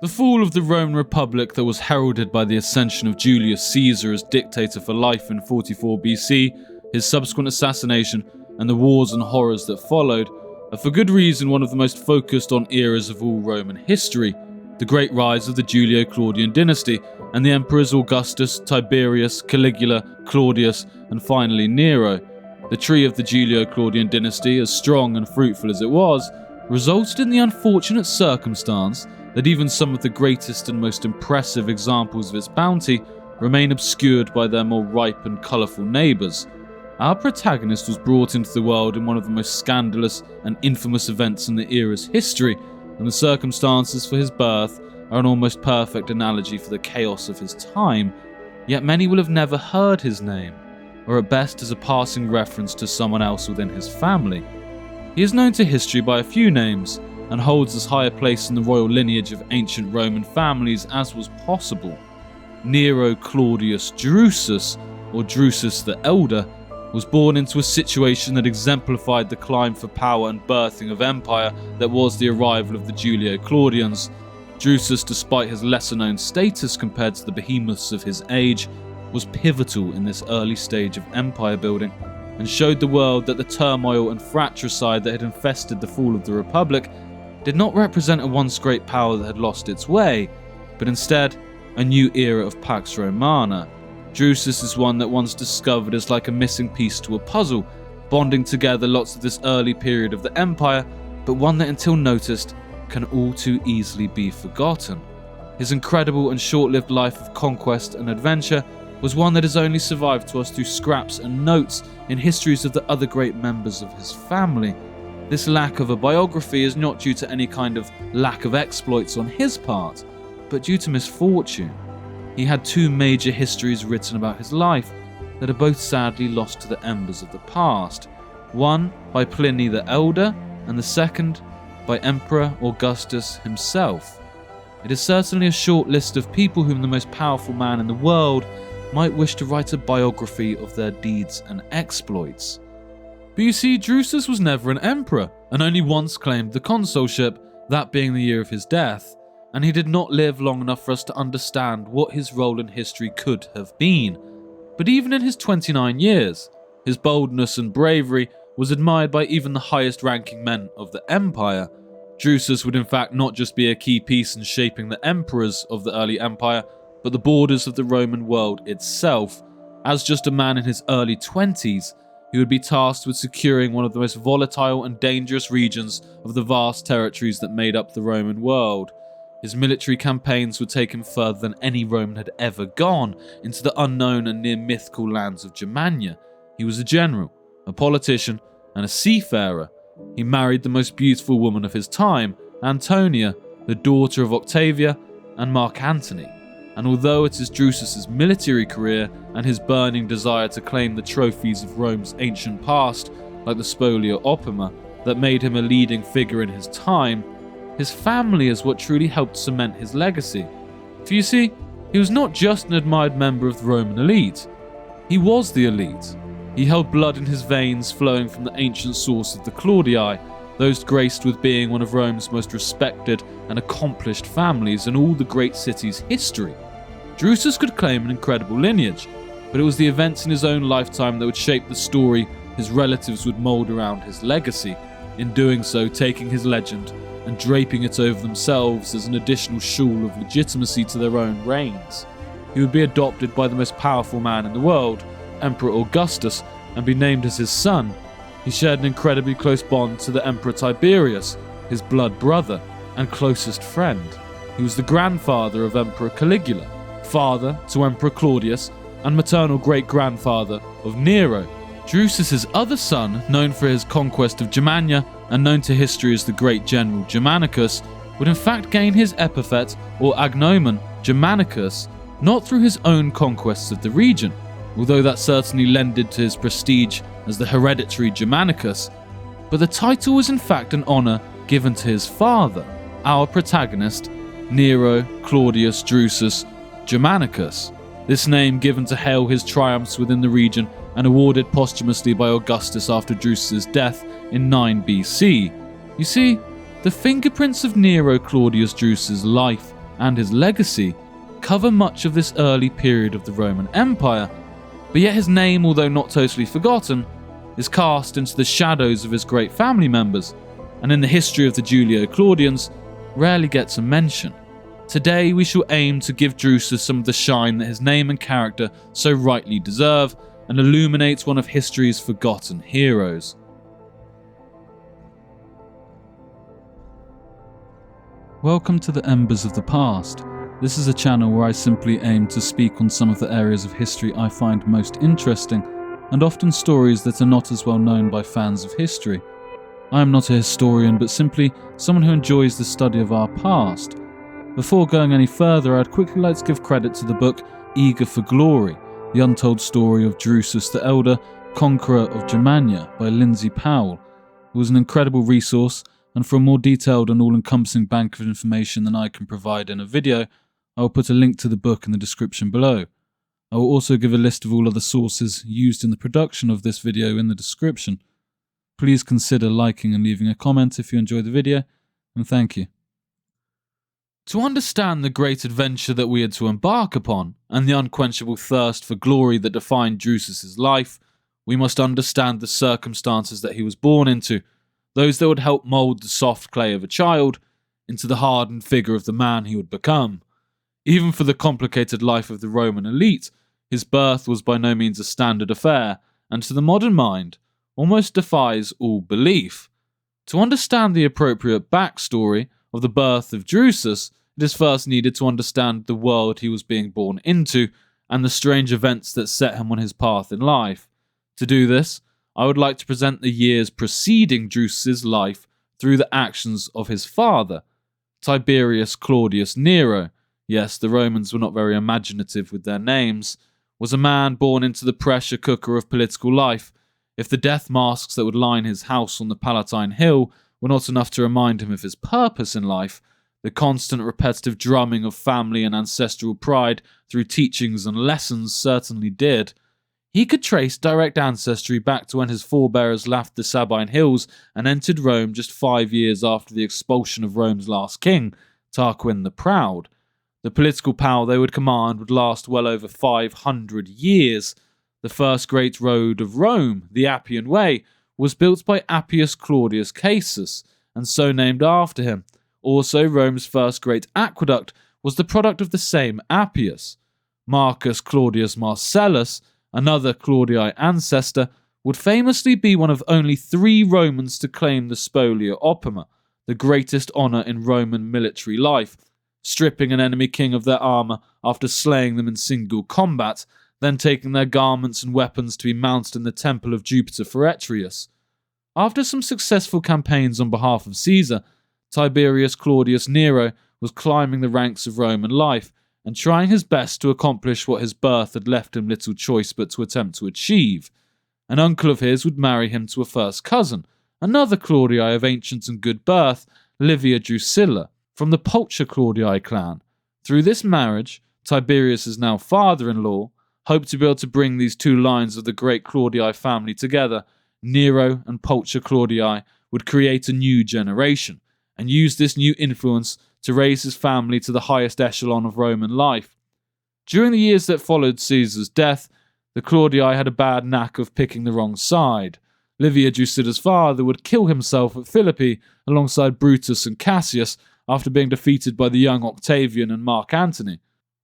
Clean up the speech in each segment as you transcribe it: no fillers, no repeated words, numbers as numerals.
The fall of the Roman Republic that was heralded by the ascension of Julius Caesar as dictator for life in 44 BC, his subsequent assassination, and the wars and horrors that followed, are for good reason one of the most focused on eras of all Roman history, the great rise of the Julio-Claudian dynasty, and the emperors Augustus, Tiberius, Caligula, Claudius, and finally Nero. The tree of the Julio-Claudian dynasty, as strong and fruitful as it was, resulted in the unfortunate circumstance that even some of the greatest and most impressive examples of its bounty remain obscured by their more ripe and colourful neighbours. Our protagonist was brought into the world in one of the most scandalous and infamous events in the era's history, and the circumstances for his birth are an almost perfect analogy for the chaos of his time, yet many will have never heard his name, or at best as a passing reference to someone else within his family. He is known to history by a few names, and holds as high a place in the royal lineage of ancient Roman families as was possible. Nero Claudius Drusus, or Drusus the Elder, was born into a situation that exemplified the climb for power and birthing of empire that was the arrival of the Julio-Claudians. Drusus, despite his lesser-known status compared to the behemoths of his age, was pivotal in this early stage of empire building, and showed the world that the turmoil and fratricide that had infested the fall of the Republic did not represent a once great power that had lost its way, but instead a new era of Pax Romana. Drusus is one that once discovered as like a missing piece to a puzzle, bonding together lots of this early period of the empire, but one that until noticed can all too easily be forgotten. His incredible and short-lived life of conquest and adventure was one that has only survived to us through scraps and notes in histories of the other great members of his family. This lack of a biography is not due to any kind of lack of exploits on his part, but due to misfortune. He had two major histories written about his life that are both sadly lost to the embers of the past, one by Pliny the Elder and the second by Emperor Augustus himself. It is certainly a short list of people whom the most powerful man in the world might wish to write a biography of their deeds and exploits. But you see, Drusus was never an emperor, and only once claimed the consulship, that being the year of his death, and he did not live long enough for us to understand what his role in history could have been. But even in his 29 years, his boldness and bravery was admired by even the highest-ranking men of the empire. Drusus would in fact not just be a key piece in shaping the emperors of the early empire, but the borders of the Roman world itself. As just a man in his early 20s, he would be tasked with securing one of the most volatile and dangerous regions of the vast territories that made up the Roman world. His military campaigns would take him further than any Roman had ever gone, into the unknown and near mythical lands of Germania. He was a general, a politician, and a seafarer. He married the most beautiful woman of his time, Antonia, the daughter of Octavia and Mark Antony. And although it is Drusus's military career and his burning desire to claim the trophies of Rome's ancient past, like the Spolia Opima, that made him a leading figure in his time, his family is what truly helped cement his legacy. For you see, he was not just an admired member of the Roman elite. He was the elite. He held blood in his veins flowing from the ancient source of the Claudii, those graced with being one of Rome's most respected and accomplished families in all the great city's history. Drusus could claim an incredible lineage, but it was the events in his own lifetime that would shape the story his relatives would mould around his legacy, in doing so taking his legend and draping it over themselves as an additional shawl of legitimacy to their own reigns. He would be adopted by the most powerful man in the world, Emperor Augustus, and be named as his son. He shared an incredibly close bond to the Emperor Tiberius, his blood brother and closest friend. He was the grandfather of Emperor Caligula, father to Emperor Claudius, and maternal great-grandfather of Nero. Drusus's other son, known for his conquest of Germania and known to history as the Great General Germanicus, would in fact gain his epithet, or agnomen, Germanicus, not through his own conquests of the region, although that certainly lended to his prestige as the hereditary Germanicus, but the title was in fact an honour given to his father, our protagonist, Nero Claudius Drusus Germanicus. This name given to hail his triumphs within the region and awarded posthumously by Augustus after Drusus's death in 9 BC. You see, the fingerprints of Nero Claudius Drusus's life and his legacy cover much of this early period of the Roman Empire, but yet his name, although not totally forgotten, is cast into the shadows of his great family members, and in the history of the Julio-Claudians, rarely gets a mention. Today we shall aim to give Drusus some of the shine that his name and character so rightly deserve, and illuminate one of history's forgotten heroes. Welcome to the Embers of the Past. This is a channel where I simply aim to speak on some of the areas of history I find most interesting, and often stories that are not as well known by fans of history. I am not a historian, but simply someone who enjoys the study of our past. Before going any further, I'd quickly like to give credit to the book Eager for Glory, The Untold Story of Drusus the Elder, Conqueror of Germania by Lindsay Powell. It was an incredible resource, and for a more detailed and all-encompassing bank of information than I can provide in a video, I will put a link to the book in the description below. I will also give a list of all other sources used in the production of this video in the description. Please consider liking and leaving a comment if you enjoyed the video, and thank you. To understand the great adventure that we had to embark upon, and the unquenchable thirst for glory that defined Drusus's life, we must understand the circumstances that he was born into, those that would help mould the soft clay of a child into the hardened figure of the man he would become. Even for the complicated life of the Roman elite, his birth was by no means a standard affair, and to the modern mind, almost defies all belief. To understand the appropriate backstory of the birth of Drusus, it is first needed to understand the world he was being born into and the strange events that set him on his path in life. To do this, I would like to present the years preceding Drusus's life through the actions of his father, Tiberius Claudius Nero. Yes, the Romans were not very imaginative with their names. Was a man born into the pressure cooker of political life. If the death masks that would line his house on the Palatine Hill were not enough to remind him of his purpose in life, the constant repetitive drumming of family and ancestral pride through teachings and lessons certainly did. He could trace direct ancestry back to when his forebears left the Sabine Hills and entered Rome just 5 years after the expulsion of Rome's last king, Tarquin the Proud. The political power they would command would last well over 500 years. The first great road of Rome, the Appian Way, was built by Appius Claudius Cassius, and so named after him. Also, Rome's first great aqueduct was the product of the same Appius. Marcus Claudius Marcellus, another Claudii ancestor, would famously be one of only 3 Romans to claim the Spolia Opima, the greatest honour in Roman military life, stripping an enemy king of their armour after slaying them in single combat, then taking their garments and weapons to be mounted in the temple of Jupiter Feretrius. After some successful campaigns on behalf of Caesar, Tiberius Claudius Nero was climbing the ranks of Roman life and trying his best to accomplish what his birth had left him little choice but to attempt to achieve. An uncle of his would marry him to a first cousin, another Claudii of ancient and good birth, Livia Drusilla, from the Pulcher Claudii clan. Through this marriage, Tiberius's now father-in-law hoped to be able to bring these 2 lines of the great Claudii family together. Nero and Pulcher Claudii would create a new generation, and use this new influence to raise his family to the highest echelon of Roman life. During the years that followed Caesar's death, the Claudii had a bad knack of picking the wrong side. Livia Drusilla's father would kill himself at Philippi alongside Brutus and Cassius after being defeated by the young Octavian and Mark Antony.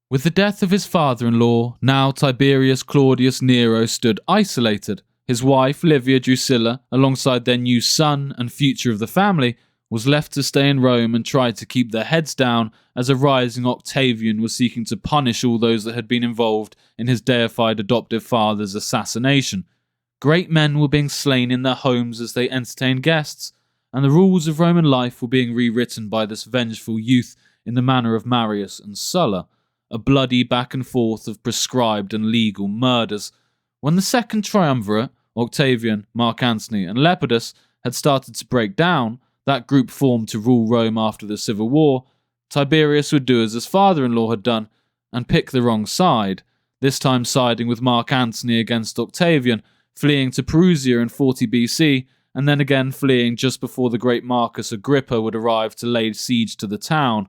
With the death of his father-in-law, now Tiberius Claudius Nero stood isolated. His wife, Livia Drusilla, alongside their new son and future of the family, was left to stay in Rome and try to keep their heads down as a rising Octavian was seeking to punish all those that had been involved in his deified adoptive father's assassination. Great men were being slain in their homes as they entertained guests, and the rules of Roman life were being rewritten by this vengeful youth in the manner of Marius and Sulla, a bloody back and forth of prescribed and legal murders. When the second triumvirate, Octavian, Mark Antony, and Lepidus, had started to break down, that group formed to rule Rome after the Civil War, Tiberius would do as his father-in-law had done and pick the wrong side. this time siding with Mark Antony against Octavian, fleeing to Perusia in 40 BC, and then again fleeing just before the great Marcus Agrippa would arrive to lay siege to the town.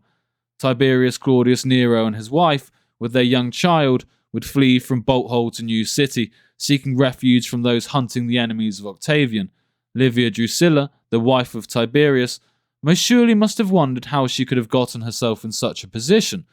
Tiberius Claudius Nero and his wife, with their young child, would flee from Bolthole to New City, seeking refuge from those hunting the enemies of Octavian. Livia Drusilla, the wife of Tiberius, most surely must have wondered how she could have gotten herself in such a position.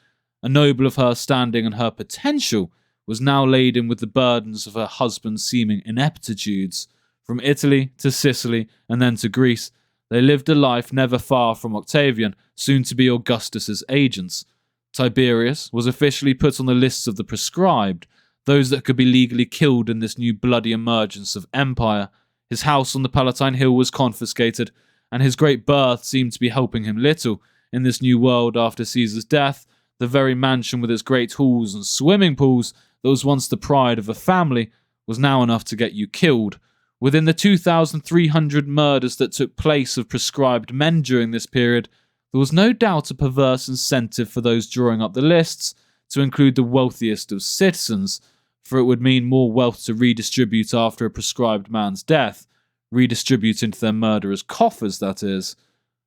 A noble of her standing and her potential was now laden with the burdens of her husband's seeming ineptitudes. From Italy to Sicily and then to Greece, they lived a life never far from Octavian, soon to be Augustus's agents. Tiberius was officially put on the lists of the proscribed, those that could be legally killed in this new bloody emergence of empire. His house on the Palatine Hill was confiscated, and his great birth seemed to be helping him little. In this new world after Caesar's death, the very mansion with its great halls and swimming pools that was once the pride of a family was now enough to get you killed. Within the 2,300 murders that took place of proscribed men during this period, there was no doubt a perverse incentive for those drawing up the lists to include the wealthiest of citizens, for it would mean more wealth to redistribute after a proscribed man's death, redistribute into their murderers' coffers, that is.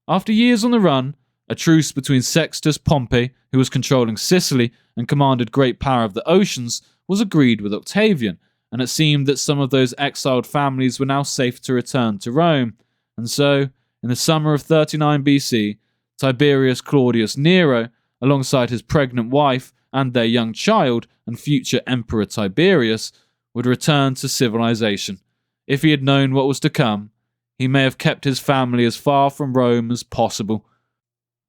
After years on the run, a truce between Sextus Pompey, who was controlling Sicily and commanded great power of the oceans, was agreed with Octavian, and it seemed that some of those exiled families were now safe to return to Rome. And so, in the summer of 39 BC, Tiberius Claudius Nero, alongside his pregnant wife and their young child and future Emperor Tiberius, would return to civilization. If he had known what was to come, he may have kept his family as far from Rome as possible.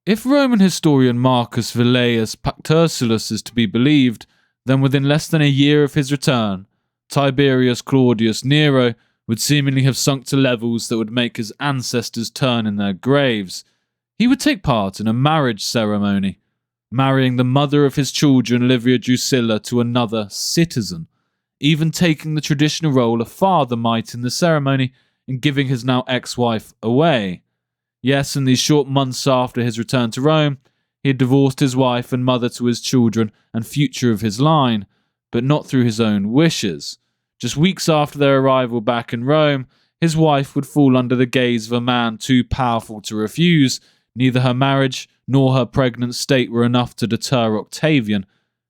If Roman historian Marcus Velleius Paterculus is to be believed, then within less than a year of his return, Tiberius Claudius Nero would seemingly have sunk to levels that would make his ancestors turn in their graves. He would take part in a marriage ceremony, marrying the mother of his children, Livia Drusilla, to another citizen, even taking the traditional role a father might in the ceremony in giving his now ex-wife away. Yes, in these short months after his return to Rome, he had divorced his wife and mother to his children and future of his line, but not through his own wishes. Just weeks after their arrival back in Rome, his wife would fall under the gaze of a man too powerful to refuse. Neither her marriage nor her pregnant state were enough to deter Octavian.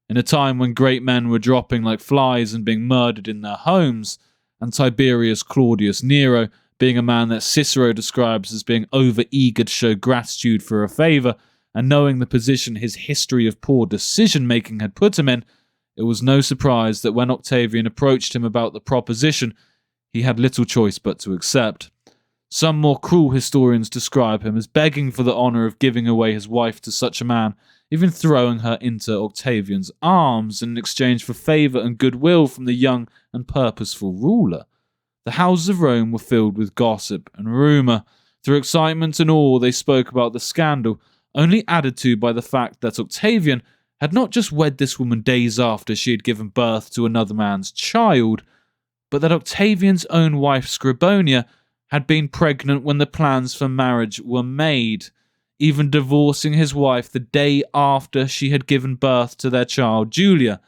In a time when great men were dropping like flies and being murdered in their homes, and Tiberius Claudius Nero, being a man that Cicero describes as being over-eager to show gratitude for a favour, and knowing the position his history of poor decision-making had put him in, it was no surprise that when Octavian approached him about the proposition, he had little choice but to accept. Some more cruel historians describe him as begging for the honour of giving away his wife to such a man, even throwing her into Octavian's arms in exchange for favour and goodwill from the young and purposeful ruler. The houses of Rome were filled with gossip and rumour. Through excitement and awe they spoke about the scandal, only added to by the fact that Octavian had not just wed this woman days after she had given birth to another man's child, but that Octavian's own wife Scribonia had been pregnant when the plans for marriage were made, even divorcing his wife the day after she had given birth to their child Julia.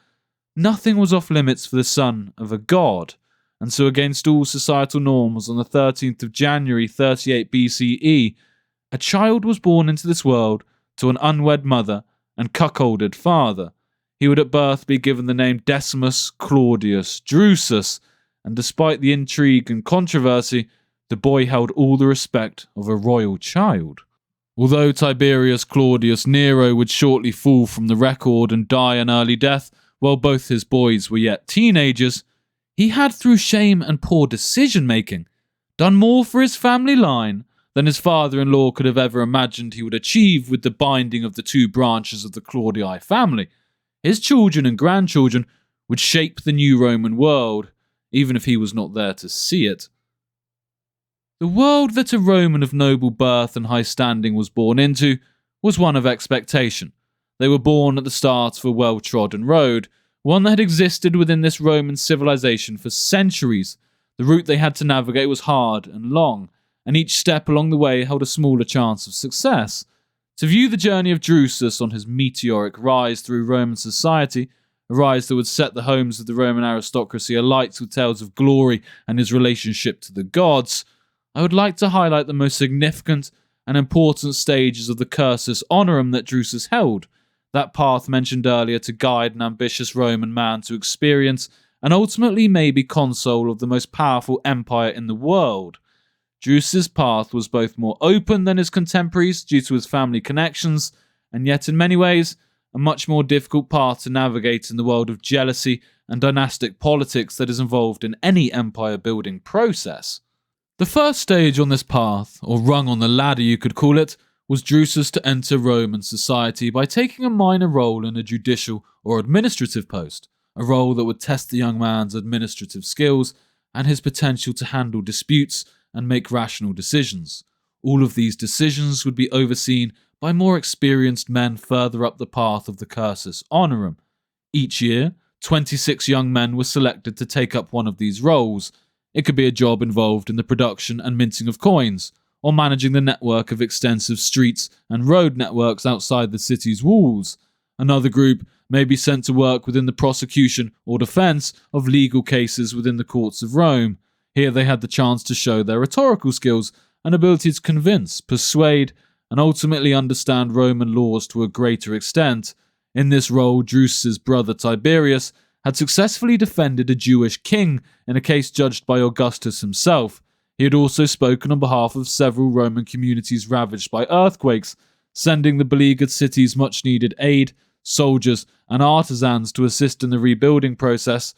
Nothing was off limits for the son of a god, and so against all societal norms on the 13th of January 38 BCE, a child was born into this world to an unwed mother and cuckolded father. He would at birth be given the name Decimus Claudius Drusus, and despite the intrigue and controversy, the boy held all the respect of a royal child. Although Tiberius Claudius Nero would shortly fall from the record and die an early death while both his boys were yet teenagers, he had, through shame and poor decision-making, done more for his family line than his father-in-law could have ever imagined he would achieve with the binding of the two branches of the Claudii family. His children and grandchildren would shape the new Roman world, even if he was not there to see it. The world that a Roman of noble birth and high standing was born into was one of expectation. They were born at the start of a well-trodden road, one that had existed within this Roman civilization for centuries. The route they had to navigate was hard and long, and each step along the way held a smaller chance of success. To view the journey of Drusus on his meteoric rise through Roman society, a rise that would set the homes of the Roman aristocracy alight with tales of glory and his relationship to the gods, I would like to highlight the most significant and important stages of the cursus honorum that Drusus held, that path mentioned earlier to guide an ambitious Roman man to experience and ultimately maybe consul of the most powerful empire in the world. Drusus's path was both more open than his contemporaries due to his family connections, and yet in many ways a much more difficult path to navigate in the world of jealousy and dynastic politics that is involved in any empire-building process. The first stage on this path, or rung on the ladder you could call it, was Drusus to enter Roman society by taking a minor role in a judicial or administrative post, a role that would test the young man's administrative skills and his potential to handle disputes and make rational decisions. All of these decisions would be overseen by more experienced men further up the path of the cursus honorum. Each year, 26 young men were selected to take up one of these roles. It could be a job involved in the production and minting of coins, or managing the network of extensive streets and road networks outside the city's walls. Another group may be sent to work within the prosecution or defense of legal cases within the courts of Rome. Here they had the chance to show their rhetorical skills and ability to convince, persuade, and ultimately understand Roman laws to a greater extent. In this role, Drusus's brother Tiberius had successfully defended a Jewish king in a case judged by Augustus himself. He had also spoken on behalf of several Roman communities ravaged by earthquakes, sending the beleaguered cities much-needed aid, soldiers, and artisans to assist in the rebuilding process.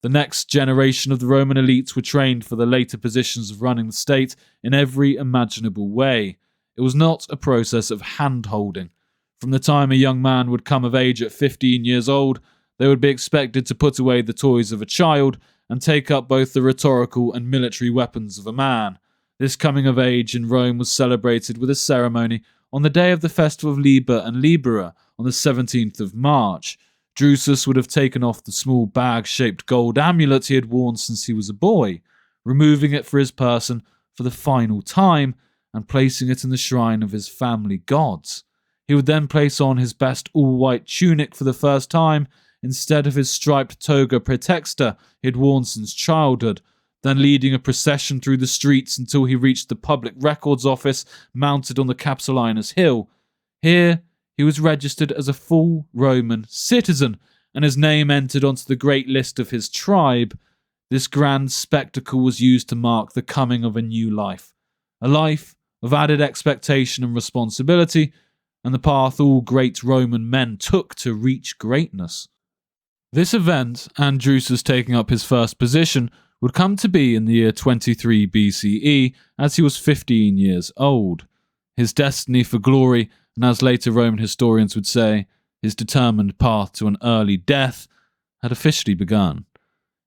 The next generation of the Roman elites were trained for the later positions of running the state in every imaginable way. It was not a process of hand-holding. From the time a young man would come of age at 15 years old, they would be expected to put away the toys of a child and take up both the rhetorical and military weapons of a man. This coming of age in Rome was celebrated with a ceremony on the day of the festival of Liber and Libera on the 17th of March. Drusus would have taken off the small bag-shaped gold amulet he had worn since he was a boy, removing it for his person for the final time and placing it in the shrine of his family gods. He would then place on his best all-white tunic for the first time instead of his striped toga praetexta he had worn since childhood, then leading a procession through the streets until he reached the public records office mounted on the Capitolinus Hill. Here, he was registered as a full Roman citizen, and his name entered onto the great list of his tribe. This grand spectacle was used to mark the coming of a new life, a life of added expectation and responsibility, and the path all great Roman men took to reach greatness. This event, and Drusus taking up his first position, would come to be in the year 23 BCE, as he was 15 years old. His destiny for glory, and as later Roman historians would say, his determined path to an early death, had officially begun.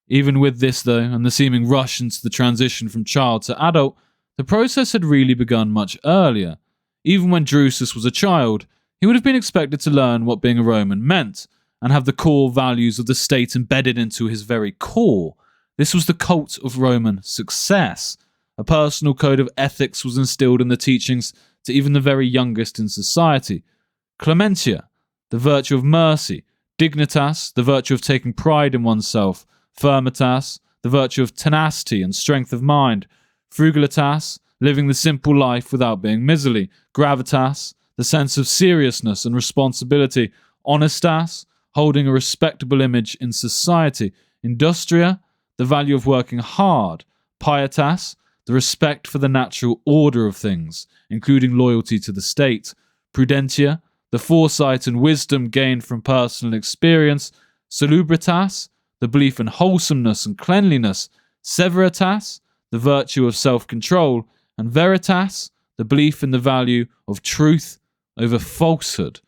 Even with this, though, and the seeming rush into the transition from child to adult, the process had really begun much earlier. Even when Drusus was a child, he would have been expected to learn what being a Roman meant, and have the core values of the state embedded into his very core. This was the cult of Roman success. A personal code of ethics was instilled in the teachings to even the very youngest in society. Clementia, the virtue of mercy; dignitas, the virtue of taking pride in oneself; firmitas, the virtue of tenacity and strength of mind; frugalitas, living the simple life without being miserly; gravitas, the sense of seriousness and responsibility; honestas, holding a respectable image in society; industria, the value of working hard; pietas, the respect for the natural order of things, including loyalty to the state; prudentia, the foresight and wisdom gained from personal experience; salubritas, the belief in wholesomeness and cleanliness; severitas, the virtue of self-control; and veritas, the belief in the value of truth over falsehood.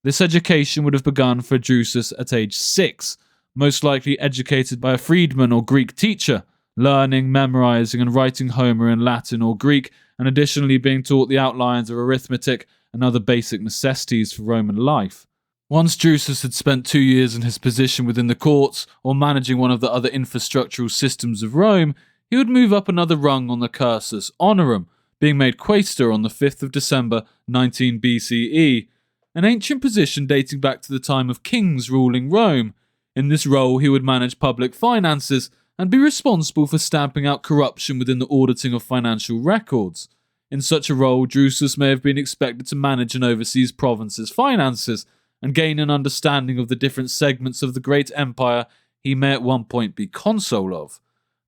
This education would have begun for Drusus at age 6, most likely educated by a freedman or Greek teacher, learning, memorizing, and writing Homer in Latin or Greek, and additionally being taught the outlines of arithmetic and other basic necessities for Roman life. Once Drusus had spent 2 years in his position within the courts, or managing one of the other infrastructural systems of Rome, he would move up another rung on the cursus honorum, being made quaestor on the 5th of December 19 BCE, an ancient position dating back to the time of kings ruling Rome. In this role, he would manage public finances and be responsible for stamping out corruption within the auditing of financial records. In such a role, Drusus may have been expected to manage an overseas province's finances and gain an understanding of the different segments of the great empire he may at one point be consul of.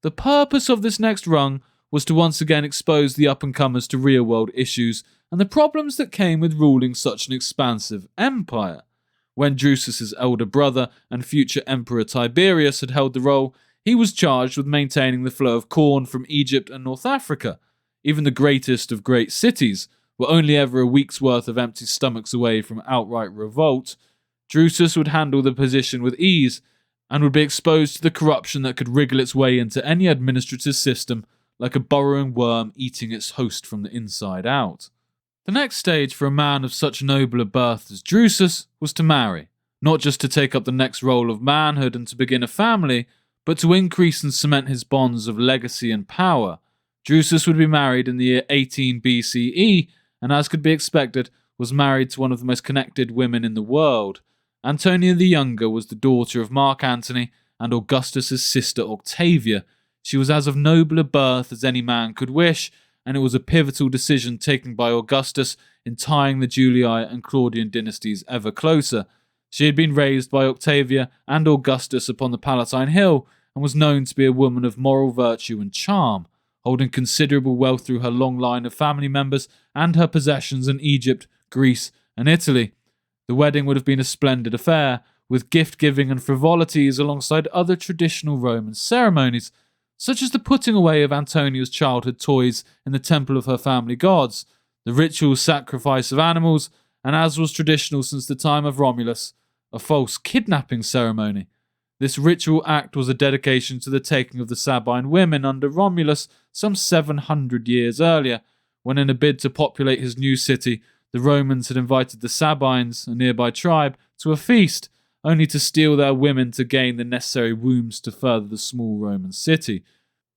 The purpose of this next rung was to once again expose the up-and-comers to real-world issues and the problems that came with ruling such an expansive empire. When Drusus's elder brother and future emperor Tiberius had held the role, he was charged with maintaining the flow of corn from Egypt and North Africa. Even the greatest of great cities were only ever a week's worth of empty stomachs away from outright revolt. Drusus would handle the position with ease and would be exposed to the corruption that could wriggle its way into any administrative system like a burrowing worm eating its host from the inside out. The next stage for a man of such noble a birth as Drusus was to marry, not just to take up the next role of manhood and to begin a family, but to increase and cement his bonds of legacy and power. Drusus would be married in the year 18 BCE, and as could be expected, was married to one of the most connected women in the world. Antonia the Younger was the daughter of Mark Antony and Augustus's sister Octavia. She was as of noble a birth as any man could wish, and it was a pivotal decision taken by Augustus in tying the Julii and Claudian dynasties ever closer. She had been raised by Octavia and Augustus upon the Palatine Hill, and was known to be a woman of moral virtue and charm, holding considerable wealth through her long line of family members and her possessions in Egypt, Greece, and Italy. The wedding would have been a splendid affair, with gift-giving and frivolities alongside other traditional Roman ceremonies, such as the putting away of Antonia's childhood toys in the temple of her family gods, the ritual sacrifice of animals, and as was traditional since the time of Romulus, a false kidnapping ceremony. This ritual act was a dedication to the taking of the Sabine women under Romulus some 700 years earlier, when in a bid to populate his new city, the Romans had invited the Sabines, a nearby tribe, to a feast, only to steal their women to gain the necessary wombs to further the small Roman city.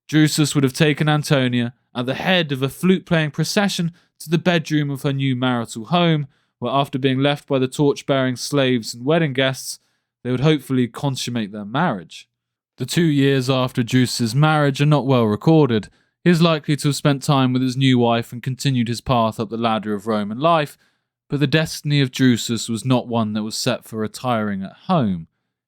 Drusus would have taken Antonia, at the head of a flute-playing procession, to the bedroom of her new marital home, where after being left by the torch-bearing slaves and wedding guests, they would hopefully consummate their marriage. The 2 years after Drusus's marriage are not well recorded. He is likely to have spent time with his new wife and continued his path up the ladder of Roman life, but the destiny of Drusus was not one that was set for retiring at home.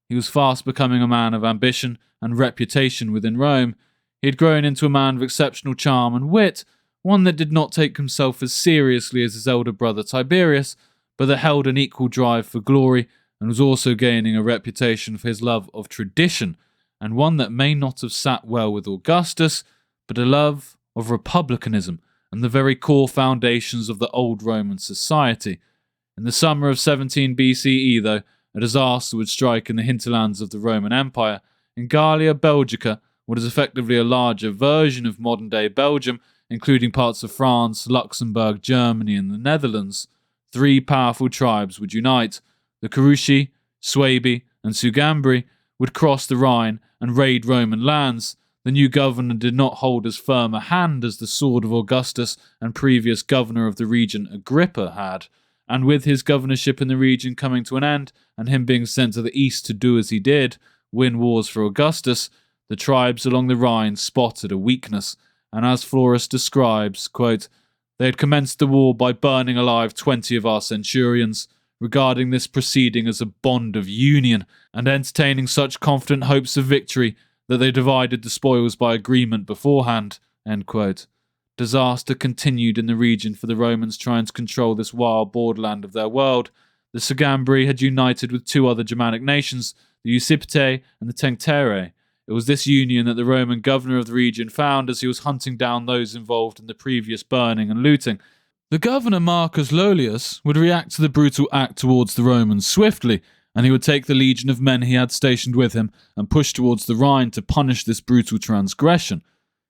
He was fast becoming a man of ambition and reputation within Rome. He had grown into a man of exceptional charm and wit, one that did not take himself as seriously as his elder brother Tiberius, but that held an equal drive for glory and was also gaining a reputation for his love of tradition, and one that may not have sat well with Augustus, but a love of republicanism and the very core foundations of the old Roman society. In the summer of 17 BCE, though, a disaster would strike in the hinterlands of the Roman Empire. In Gallia Belgica, what is effectively a larger version of modern-day Belgium, including parts of France, Luxembourg, Germany, and the Netherlands, 3 powerful tribes would unite. The Cherusci, Suebi, and Sugambri would cross the Rhine and raid Roman lands. The new governor did not hold as firm a hand as the sword of Augustus and previous governor of the region Agrippa had, and with his governorship in the region coming to an end, and him being sent to the east to do as he did, win wars for Augustus, the tribes along the Rhine spotted a weakness, and as Florus describes, quote, "They had commenced the war by burning alive 20 of our centurions, regarding this proceeding as a bond of union, and entertaining such confident hopes of victory that they divided the spoils by agreement beforehand." End quote. Disaster continued in the region for the Romans trying to control this wild borderland of their world. The Sugambri had united with 2 other Germanic nations, the Usipetae and the Tencteri. It was this union that the Roman governor of the region found as he was hunting down those involved in the previous burning and looting. The governor Marcus Lollius would react to the brutal act towards the Romans swiftly, and he would take the legion of men he had stationed with him and push towards the Rhine to punish this brutal transgression.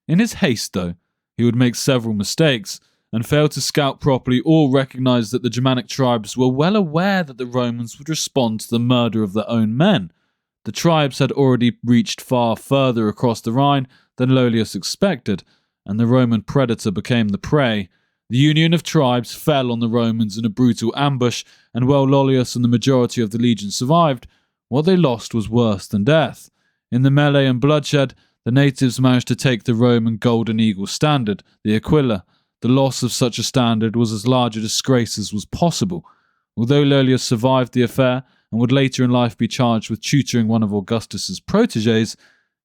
In his haste, though, he would make several mistakes, and fail to scout properly or recognise that the Germanic tribes were well aware that the Romans would respond to the murder of their own men. The tribes had already reached far further across the Rhine than Lollius expected, and the Roman predator became the prey. The union of tribes fell on the Romans in a brutal ambush, and while Lollius and the majority of the legion survived, What they lost was worse than death. In the melee and bloodshed, the natives managed to take the Roman Golden Eagle standard, the Aquila. The loss of such a standard was as large a disgrace as was possible. Although Velleius survived the affair and would later in life be charged with tutoring one of Augustus's protégés,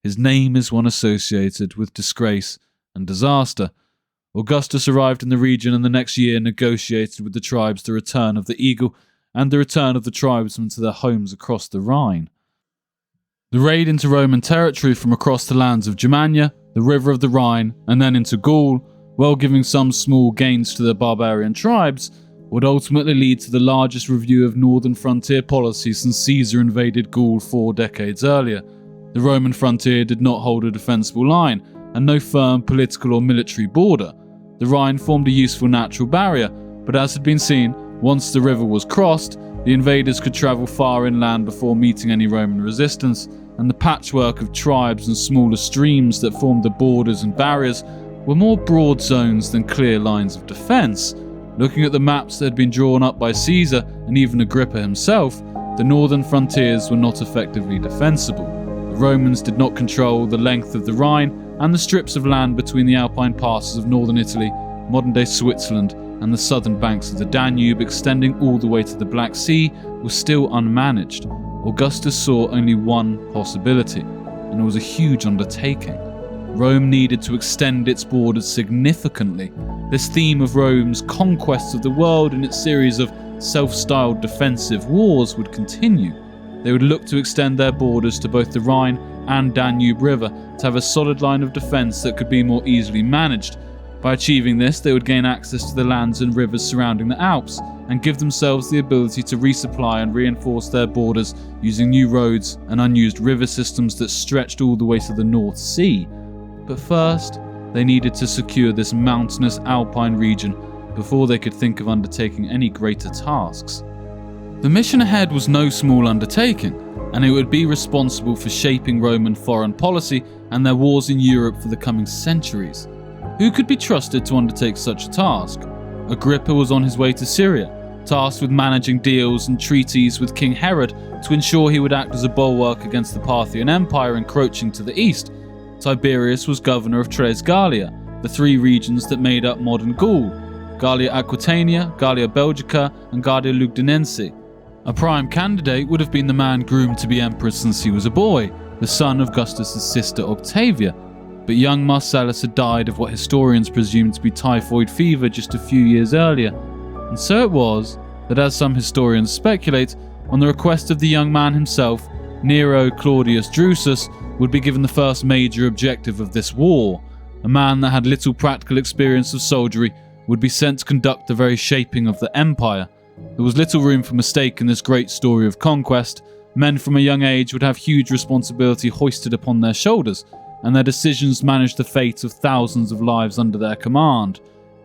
his name is one associated with disgrace and disaster. Augustus arrived in the region and the next year negotiated with the tribes the return of the eagle and the return of the tribesmen to their homes across the Rhine. The raid into Roman territory from across the lands of Germania, the river of the Rhine, and then into Gaul, while giving some small gains to the barbarian tribes, would ultimately lead to the largest review of northern frontier policy since Caesar invaded Gaul 4 decades earlier. The Roman frontier did not hold a defensible line, and no firm political or military border. The Rhine formed a useful natural barrier, but as had been seen, once the river was crossed, the invaders could travel far inland before meeting any Roman resistance, and the patchwork of tribes and smaller streams that formed the borders and barriers were more broad zones than clear lines of defence. Looking at the maps that had been drawn up by Caesar and even Agrippa himself, the northern frontiers were not effectively defensible. The Romans did not control the length of the Rhine, and the strips of land between the Alpine passes of northern Italy, modern-day Switzerland, and the southern banks of the Danube extending all the way to the Black Sea were still unmanaged. Augustus saw only one possibility, and it was a huge undertaking. Rome needed to extend its borders significantly. This theme of Rome's conquests of the world in its series of self-styled defensive wars would continue. They would look to extend their borders to both the Rhine and Danube River to have a solid line of defence that could be more easily managed. By achieving this, they would gain access to the lands and rivers surrounding the Alps and give themselves the ability to resupply and reinforce their borders using new roads and unused river systems that stretched all the way to the North Sea. But first, they needed to secure this mountainous alpine region before they could think of undertaking any greater tasks. The mission ahead was no small undertaking, and it would be responsible for shaping Roman foreign policy and their wars in Europe for the coming centuries. Who could be trusted to undertake such a task? Agrippa was on his way to Syria, tasked with managing deals and treaties with King Herod to ensure he would act as a bulwark against the Parthian Empire encroaching to the east. Tiberius was governor of Tres Gallia, the 3 regions that made up modern Gaul: Gallia Aquitania, Gallia Belgica, and Gallia Lugdunense. A prime candidate would have been the man groomed to be emperor since he was a boy, the son of Augustus' sister Octavia. But young Marcellus had died of what historians presumed to be typhoid fever just a few years earlier, and so it was that, as some historians speculate, on the request of the young man himself, Nero Claudius Drusus would be given the first major objective of this war. A man that had little practical experience of soldiery would be sent to conduct the very shaping of the empire. There was little room for mistake in this great story of conquest. Men from a young age would have huge responsibility hoisted upon their shoulders, and their decisions managed the fate of thousands of lives under their command.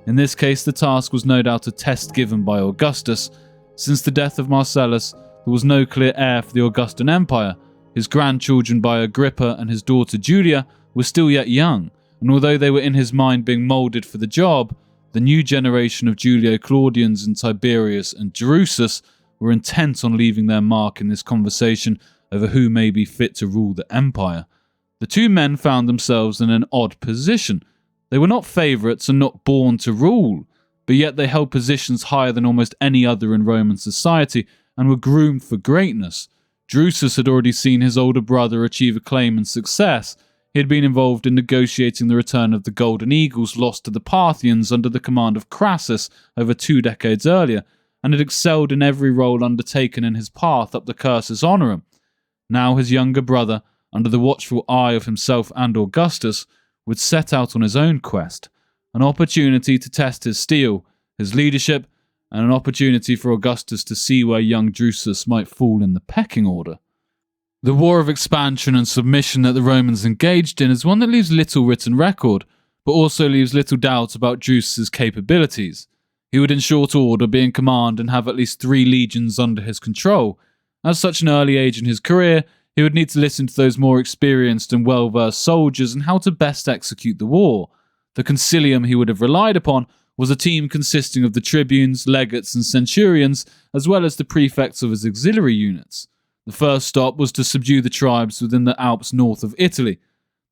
In this case, the task was no doubt a test given by Augustus. Since the death of Marcellus, there was no clear heir for the Augustan Empire. His grandchildren by Agrippa and his daughter Julia were still yet young, and although they were in his mind being moulded for the job, the new generation of Julio-Claudians in Tiberius and Drusus were intent on leaving their mark in this conversation over who may be fit to rule the empire. The 2 men found themselves in an odd position. They were not favourites and not born to rule, but yet they held positions higher than almost any other in Roman society and were groomed for greatness. Drusus had already seen his older brother achieve acclaim and success. He had been involved in negotiating the return of the Golden Eagles lost to the Parthians under the command of Crassus over 2 decades earlier, and had excelled in every role undertaken in his path up the cursus honorum. Now his younger brother, under the watchful eye of himself and Augustus, would set out on his own quest, an opportunity to test his steel, his leadership, and an opportunity for Augustus to see where young Drusus might fall in the pecking order. The war of expansion and submission that the Romans engaged in is one that leaves little written record, but also leaves little doubt about Drusus' capabilities. He would in short order be in command and have at least 3 legions under his control. At such an early age in his career, he would need to listen to those more experienced and well-versed soldiers and how to best execute the war. The concilium he would have relied upon was a team consisting of the tribunes, legates and centurions, as well as the prefects of his auxiliary units. The first stop was to subdue the tribes within the Alps north of Italy.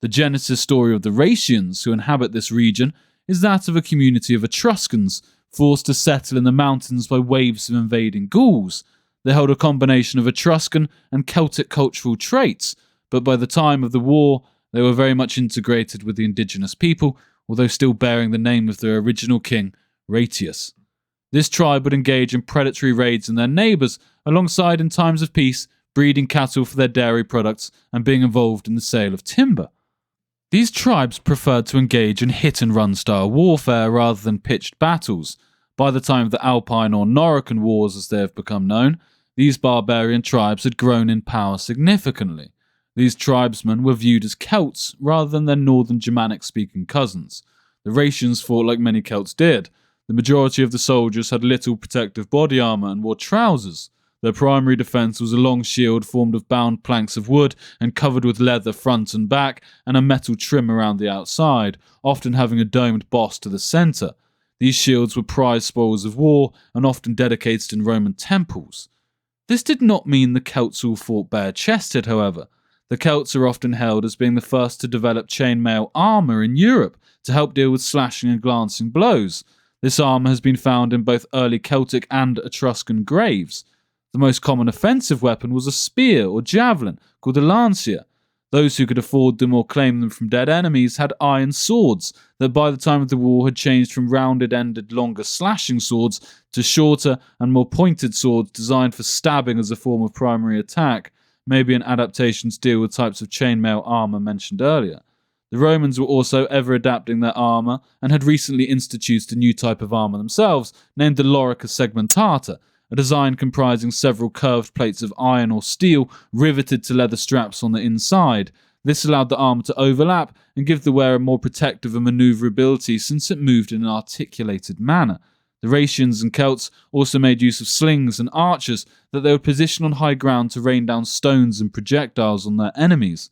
The genesis story of the Rhaetians, who inhabit this region, is that of a community of Etruscans, forced to settle in the mountains by waves of invading Gauls. They held a combination of Etruscan and Celtic cultural traits, but by the time of the war, they were very much integrated with the indigenous people, although still bearing the name of their original king, Rhaetius. This tribe would engage in predatory raids on their neighbours, alongside in times of peace, breeding cattle for their dairy products and being involved in the sale of timber. These tribes preferred to engage in hit-and-run style warfare rather than pitched battles. By the time of the Alpine or Noriccan Wars as they have become known, these barbarian tribes had grown in power significantly. These tribesmen were viewed as Celts rather than their northern Germanic-speaking cousins. The Rhaetians fought like many Celts did. The majority of the soldiers had little protective body armour and wore trousers. Their primary defence was a long shield formed of bound planks of wood and covered with leather front and back and a metal trim around the outside, often having a domed boss to the centre. These shields were prized spoils of war and often dedicated in Roman temples. This did not mean the Celts all fought bare-chested, however. The Celts are often held as being the first to develop chainmail armour in Europe to help deal with slashing and glancing blows. This armour has been found in both early Celtic and Etruscan graves. The most common offensive weapon was a spear or javelin, called a lancia. Those who could afford them or claim them from dead enemies had iron swords that by the time of the war had changed from rounded-ended, longer slashing swords to shorter and more pointed swords designed for stabbing as a form of primary attack, maybe an adaptation to deal with types of chainmail armour mentioned earlier. The Romans were also ever adapting their armour and had recently instituted a new type of armour themselves, named the lorica segmentata, a design comprising several curved plates of iron or steel riveted to leather straps on the inside. This allowed the armour to overlap and give the wearer more protective and manoeuvrability since it moved in an articulated manner. The Rhaetians and Celts also made use of slings and archers that they would position on high ground to rain down stones and projectiles on their enemies.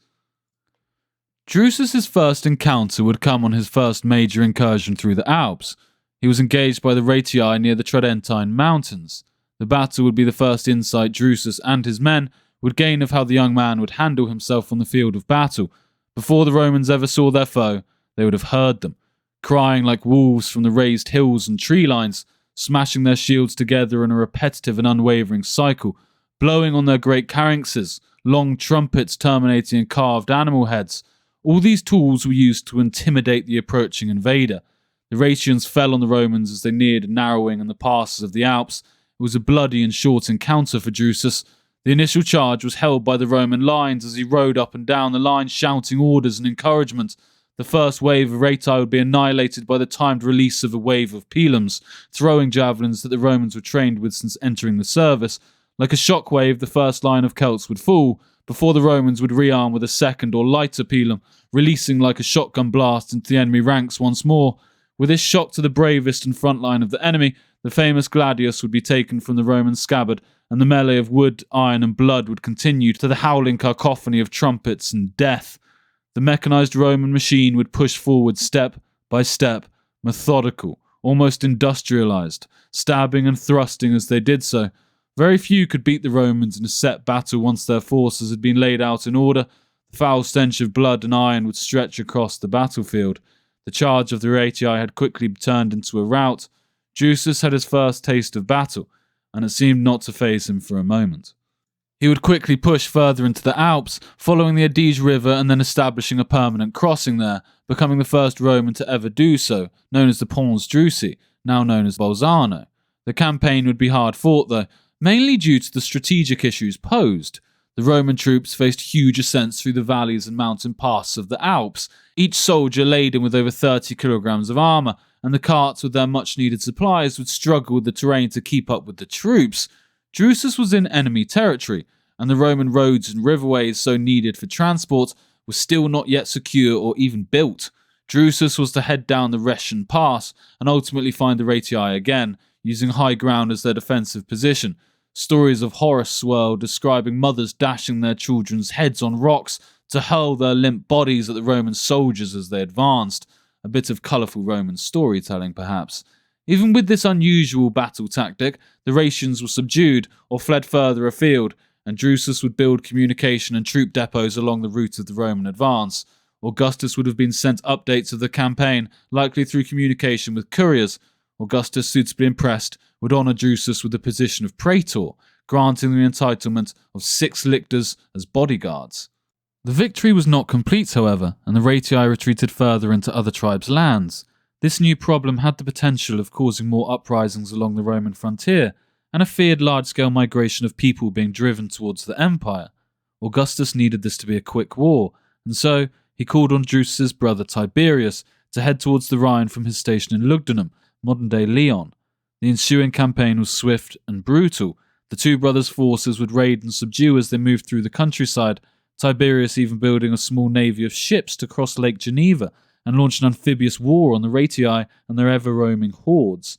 Drusus's first encounter would come on his first major incursion through the Alps. He was engaged by the Rhaetii near the Tridentine Mountains. The battle would be the first insight Drusus and his men would gain of how the young man would handle himself on the field of battle. Before the Romans ever saw their foe, they would have heard them, crying like wolves from the raised hills and tree lines, smashing their shields together in a repetitive and unwavering cycle, blowing on their great caryxes, long trumpets terminating in carved animal heads. All these tools were used to intimidate the approaching invader. The Rhaetians fell on the Romans as they neared a narrowing in the passes of the Alps. It was a bloody and short encounter for Drusus. The initial charge was held by the Roman lines as he rode up and down the line shouting orders and encouragement. The first wave of Rhaetii would be annihilated by the timed release of a wave of pilums, throwing javelins that the Romans were trained with since entering the service. Like a shockwave, the first line of Celts would fall, before the Romans would rearm with a second or lighter pilum, releasing like a shotgun blast into the enemy ranks once more. With this shock to the bravest and front line of the enemy, the famous gladius would be taken from the Roman scabbard, and the melee of wood, iron and blood would continue to the howling cacophony of trumpets and death. The mechanized Roman machine would push forward step by step, methodical, almost industrialized, stabbing and thrusting as they did so. Very few could beat the Romans in a set battle once their forces had been laid out in order. The foul stench of blood and iron would stretch across the battlefield. The charge of the Rhaetii had quickly turned into a rout. Drusus had his first taste of battle, and it seemed not to faze him for a moment. He would quickly push further into the Alps, following the Adige River and then establishing a permanent crossing there, becoming the first Roman to ever do so, known as the Pons Drusi, now known as Bolzano. The campaign would be hard fought though, mainly due to the strategic issues posed. The Roman troops faced huge ascents through the valleys and mountain passes of the Alps, each soldier laden with over 30 kilograms of armour, and the carts with their much-needed supplies would struggle with the terrain to keep up with the troops. Drusus was in enemy territory, and the Roman roads and riverways so needed for transport were still not yet secure or even built. Drusus was to head down the Rhetian Pass and ultimately find the Rhaetii again, using high ground as their defensive position. Stories of Horace swirled, describing mothers dashing their children's heads on rocks to hurl their limp bodies at the Roman soldiers as they advanced. A bit of colourful Roman storytelling, perhaps. Even with this unusual battle tactic, the Rhaetians were subdued or fled further afield, and Drusus would build communication and troop depots along the route of the Roman advance. Augustus would have been sent updates of the campaign, likely through communication with couriers. Augustus, suitably impressed, would honour Drusus with the position of praetor, granting the entitlement of 6 lictors as bodyguards. The victory was not complete, however, and the Ratii retreated further into other tribes' lands. This new problem had the potential of causing more uprisings along the Roman frontier, and a feared large-scale migration of people being driven towards the empire. Augustus needed this to be a quick war, and so he called on Drusus's brother Tiberius to head towards the Rhine from his station in Lugdunum, modern-day Lyon. The ensuing campaign was swift and brutal. The two brothers' forces would raid and subdue as they moved through the countryside, Tiberius even building a small navy of ships to cross Lake Geneva and launch an amphibious war on the Ratii and their ever-roaming hordes.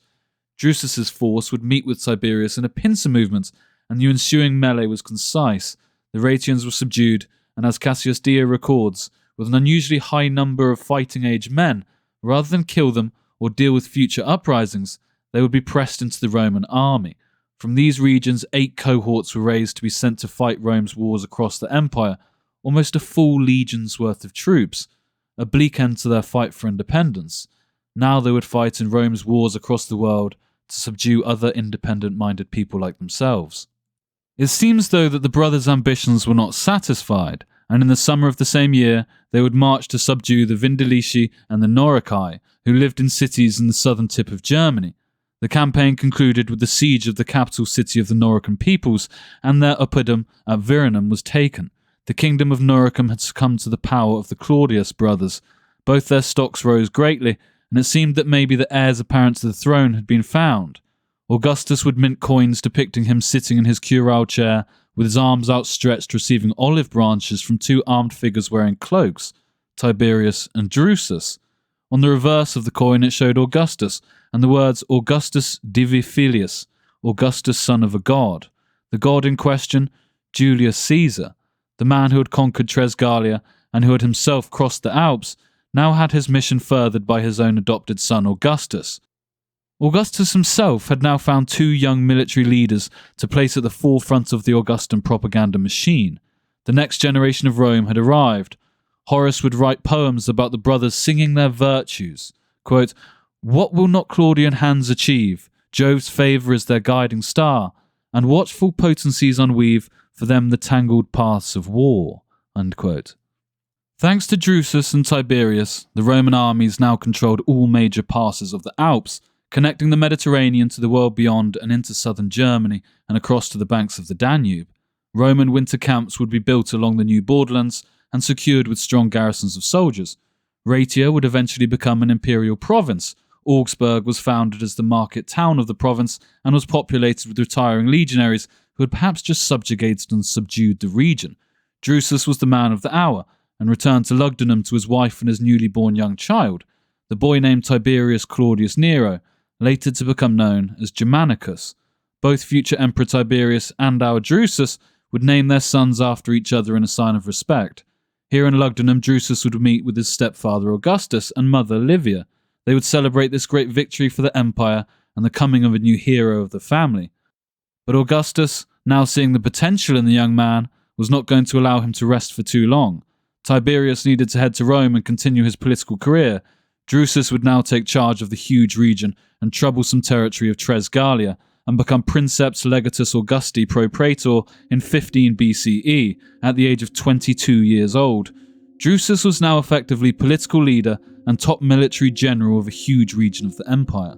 Drusus's force would meet with Tiberius in a pincer movement, and the ensuing melee was concise. The Ratians were subdued, and as Cassius Dio records, with an unusually high number of fighting-age men, rather than kill them or deal with future uprisings, they would be pressed into the Roman army. From these regions, 8 cohorts were raised to be sent to fight Rome's wars across the empire, almost a full legion's worth of troops, a bleak end to their fight for independence. Now they would fight in Rome's wars across the world to subdue other independent-minded people like themselves. It seems, though, that the brothers' ambitions were not satisfied, and in the summer of the same year they would march to subdue the Vindelici and the Norici, who lived in cities in the southern tip of Germany. The campaign concluded with the siege of the capital city of the Norican peoples, and their oppidum at Virinum was taken. The kingdom of Noricum had succumbed to the power of the Claudius brothers. Both their stocks rose greatly, and it seemed that maybe the heirs apparent to the throne had been found. Augustus would mint coins depicting him sitting in his curule chair, with his arms outstretched receiving olive branches from 2 armed figures wearing cloaks, Tiberius and Drusus. On the reverse of the coin it showed Augustus, and the words Augustus Divi Filius, Augustus son of a god. The god in question, Julius Caesar. The man who had conquered Tresgalia and who had himself crossed the Alps, now had his mission furthered by his own adopted son Augustus. Augustus himself had now found 2 young military leaders to place at the forefront of the Augustan propaganda machine. The next generation of Rome had arrived. Horace would write poems about the brothers singing their virtues. Quote, "What will not Claudian hands achieve? Jove's favour is their guiding star, and watchful potencies unweave for them the tangled paths of war." Unquote. Thanks to Drusus and Tiberius, the Roman armies now controlled all major passes of the Alps, connecting the Mediterranean to the world beyond and into southern Germany and across to the banks of the Danube. Roman winter camps would be built along the new borderlands and secured with strong garrisons of soldiers. Raetia would eventually become an imperial province. Augsburg was founded as the market town of the province and was populated with retiring legionaries who had perhaps just subjugated and subdued the region. Drusus was the man of the hour and returned to Lugdunum to his wife and his newly born young child, the boy named Tiberius Claudius Nero, later to become known as Germanicus. Both future Emperor Tiberius and our Drusus would name their sons after each other in a sign of respect. Here in Lugdunum, Drusus would meet with his stepfather Augustus and mother Livia. They would celebrate this great victory for the empire and the coming of a new hero of the family. But Augustus, now seeing the potential in the young man, was not going to allow him to rest for too long. Tiberius needed to head to Rome and continue his political career. Drusus would now take charge of the huge region and troublesome territory of Tresgalia and become Princeps Legatus Augusti pro praetor in 15 BCE at the age of 22 years old. Drusus was now effectively political leader and top military general of a huge region of the empire.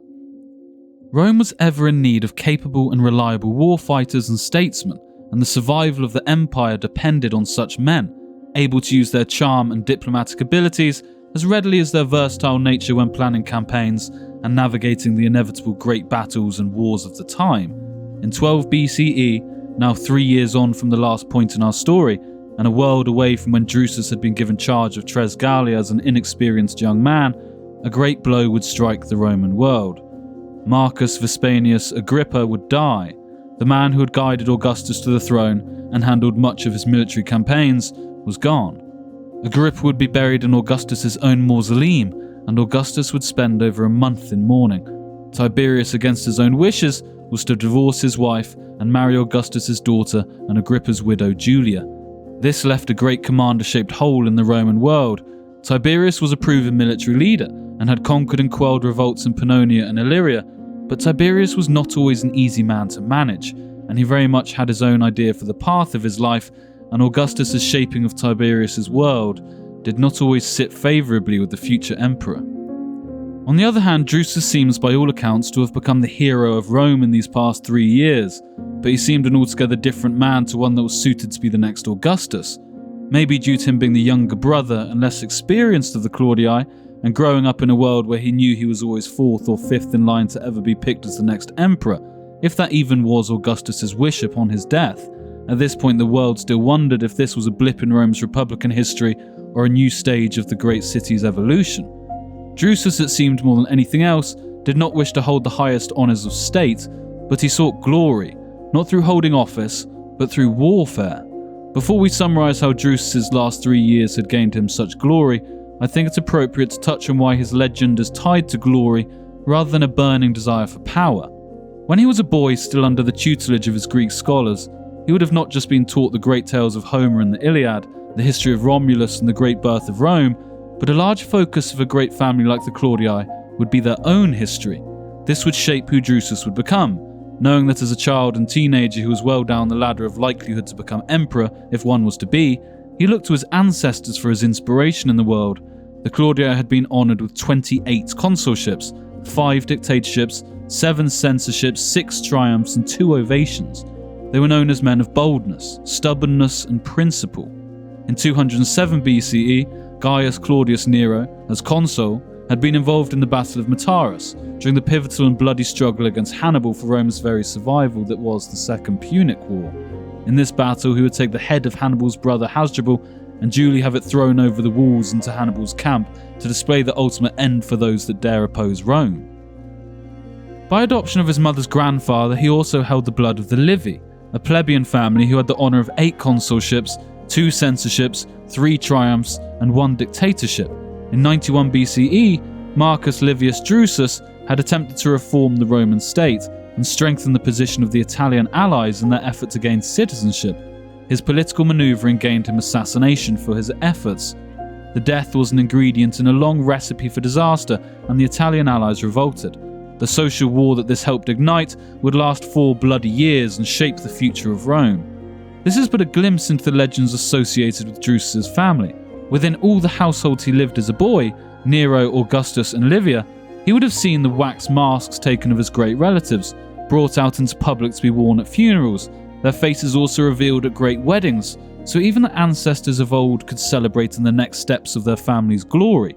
Rome was ever in need of capable and reliable war fighters and statesmen, and the survival of the empire depended on such men, able to use their charm and diplomatic abilities as readily as their versatile nature when planning campaigns and navigating the inevitable great battles and wars of the time. In 12 BCE, now 3 years on from the last point in our story, and a world away from when Drusus had been given charge of Tresgalia as an inexperienced young man, a great blow would strike the Roman world. Marcus Vespasianus Agrippa would die. The man who had guided Augustus to the throne and handled much of his military campaigns was gone. Agrippa would be buried in Augustus's own mausoleum, and Augustus would spend over a month in mourning. Tiberius, against his own wishes, was to divorce his wife and marry Augustus's daughter and Agrippa's widow Julia. This left a great commander-shaped hole in the Roman world. Tiberius was a proven military leader and had conquered and quelled revolts in Pannonia and Illyria, but Tiberius was not always an easy man to manage, and he very much had his own idea for the path of his life, and Augustus's shaping of Tiberius's world did not always sit favourably with the future emperor. On the other hand, Drusus seems by all accounts to have become the hero of Rome in these past 3 years, but he seemed an altogether different man to one that was suited to be the next Augustus, maybe due to him being the younger brother and less experienced of the Claudii, and growing up in a world where he knew he was always 4th or 5th in line to ever be picked as the next emperor, if that even was Augustus's wish upon his death. At this point the world still wondered if this was a blip in Rome's republican history or a new stage of the great city's evolution. Drusus, it seemed more than anything else, did not wish to hold the highest honours of state, but he sought glory, not through holding office, but through warfare. Before we summarise how Drusus's last 3 years had gained him such glory, I think it's appropriate to touch on why his legend is tied to glory rather than a burning desire for power. When he was a boy still under the tutelage of his Greek scholars, he would have not just been taught the great tales of Homer and the Iliad, the history of Romulus and the great birth of Rome, but a large focus of a great family like the Claudii would be their own history. This would shape who Drusus would become, knowing that as a child and teenager who was well down the ladder of likelihood to become emperor, if one was to be, he looked to his ancestors for his inspiration in the world. The Claudii had been honoured with 28 consulships, 5 dictatorships, 7 censorships, 6 triumphs and 2 ovations. They were known as men of boldness, stubbornness and principle. In 207 BCE, Gaius Claudius Nero, as consul, had been involved in the Battle of Metaurus, during the pivotal and bloody struggle against Hannibal for Rome's very survival that was the Second Punic War. In this battle, he would take the head of Hannibal's brother Hasdrubal and duly have it thrown over the walls into Hannibal's camp to display the ultimate end for those that dare oppose Rome. By adoption of his mother's grandfather, he also held the blood of the Livy, a plebeian family who had the honour of 8 consulships, 2 censorships, 3 triumphs, and 1 dictatorship. In 91 BCE, Marcus Livius Drusus had attempted to reform the Roman state and strengthen the position of the Italian allies in their effort to gain citizenship. His political manoeuvring gained him assassination for his efforts. The death was an ingredient in a long recipe for disaster, and the Italian allies revolted. The social war that this helped ignite would last 4 bloody years and shape the future of Rome. This is but a glimpse into the legends associated with Drusus's family. Within all the households he lived as a boy, Nero, Augustus and Livia, he would have seen the wax masks taken of his great relatives, brought out into public to be worn at funerals, their faces also revealed at great weddings, so even the ancestors of old could celebrate in the next steps of their family's glory.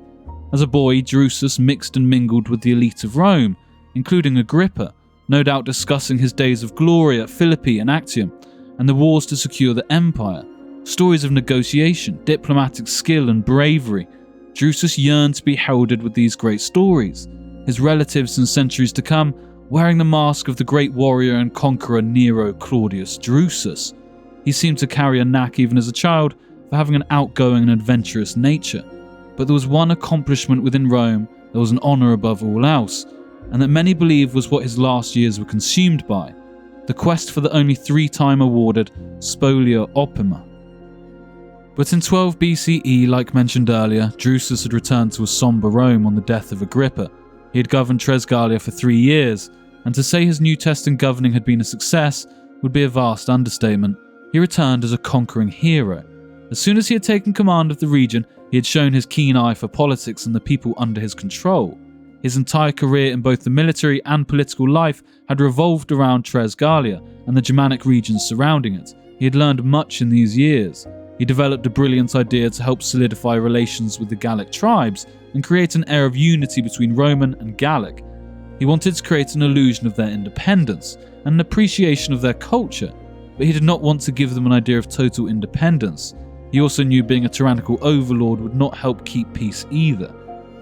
As a boy, Drusus mixed and mingled with the elite of Rome, including Agrippa, no doubt discussing his days of glory at Philippi and Actium, and the wars to secure the empire. Stories of negotiation, diplomatic skill and bravery. Drusus yearned to be heralded with these great stories, his relatives in centuries to come wearing the mask of the great warrior and conqueror Nero Claudius Drusus. He seemed to carry a knack even as a child for having an outgoing and adventurous nature, but there was one accomplishment within Rome that was an honour above all else, and that many believe was what his last years were consumed by: the quest for the only 3-time awarded Spolia Opima. But in 12 BCE, like mentioned earlier, Drusus had returned to a sombre Rome on the death of Agrippa. He had governed Tresgalia for 3 years, and to say his New Testament governing had been a success would be a vast understatement. He returned as a conquering hero. As soon as he had taken command of the region, he had shown his keen eye for politics and the people under his control. His entire career in both the military and political life had revolved around Tresgalia and the Germanic regions surrounding it. He had learned much in these years. He developed a brilliant idea to help solidify relations with the Gallic tribes and create an air of unity between Roman and Gallic. He wanted to create an illusion of their independence and an appreciation of their culture, but he did not want to give them an idea of total independence. He also knew being a tyrannical overlord would not help keep peace either.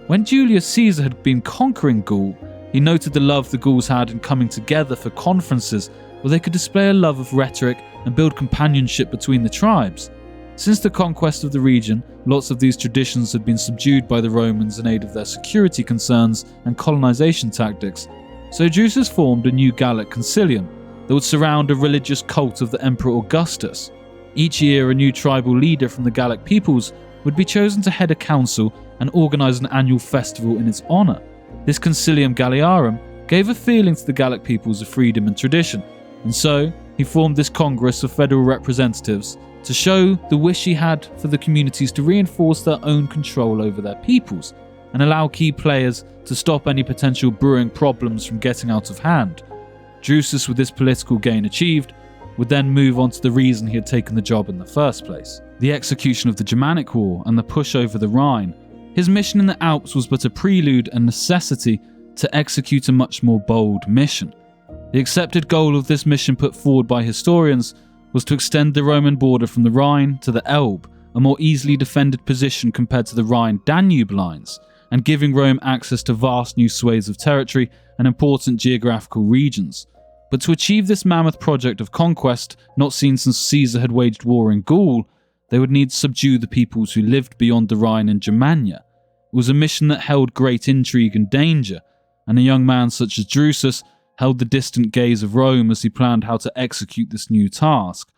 When Julius Caesar had been conquering Gaul, he noted the love the Gauls had in coming together for conferences where they could display a love of rhetoric and build companionship between the tribes. Since the conquest of the region, lots of these traditions had been subdued by the Romans in aid of their security concerns and colonization tactics. So Drusus formed a new Gallic concilium that would surround a religious cult of the Emperor Augustus. Each year a new tribal leader from the Gallic peoples would be chosen to head a council and organise an annual festival in its honour. This concilium Galliarum gave a feeling to the Gallic peoples of freedom and tradition, and so he formed this Congress of federal representatives to show the wish he had for the communities to reinforce their own control over their peoples and allow key players to stop any potential brewing problems from getting out of hand. Drusus, with this political gain achieved, would then move on to the reason he had taken the job in the first place: the execution of the Germanic War and the push over the Rhine. His mission in the Alps was but a prelude and necessity to execute a much more bold mission. The accepted goal of this mission, put forward by historians, was to extend the Roman border from the Rhine to the Elbe, a more easily defended position compared to the Rhine-Danube lines, and giving Rome access to vast new swathes of territory and important geographical regions. But to achieve this mammoth project of conquest, not seen since Caesar had waged war in Gaul, they would need to subdue the peoples who lived beyond the Rhine in Germania. It was a mission that held great intrigue and danger, and a young man such as Drusus held the distant gaze of Rome as he planned how to execute this new task.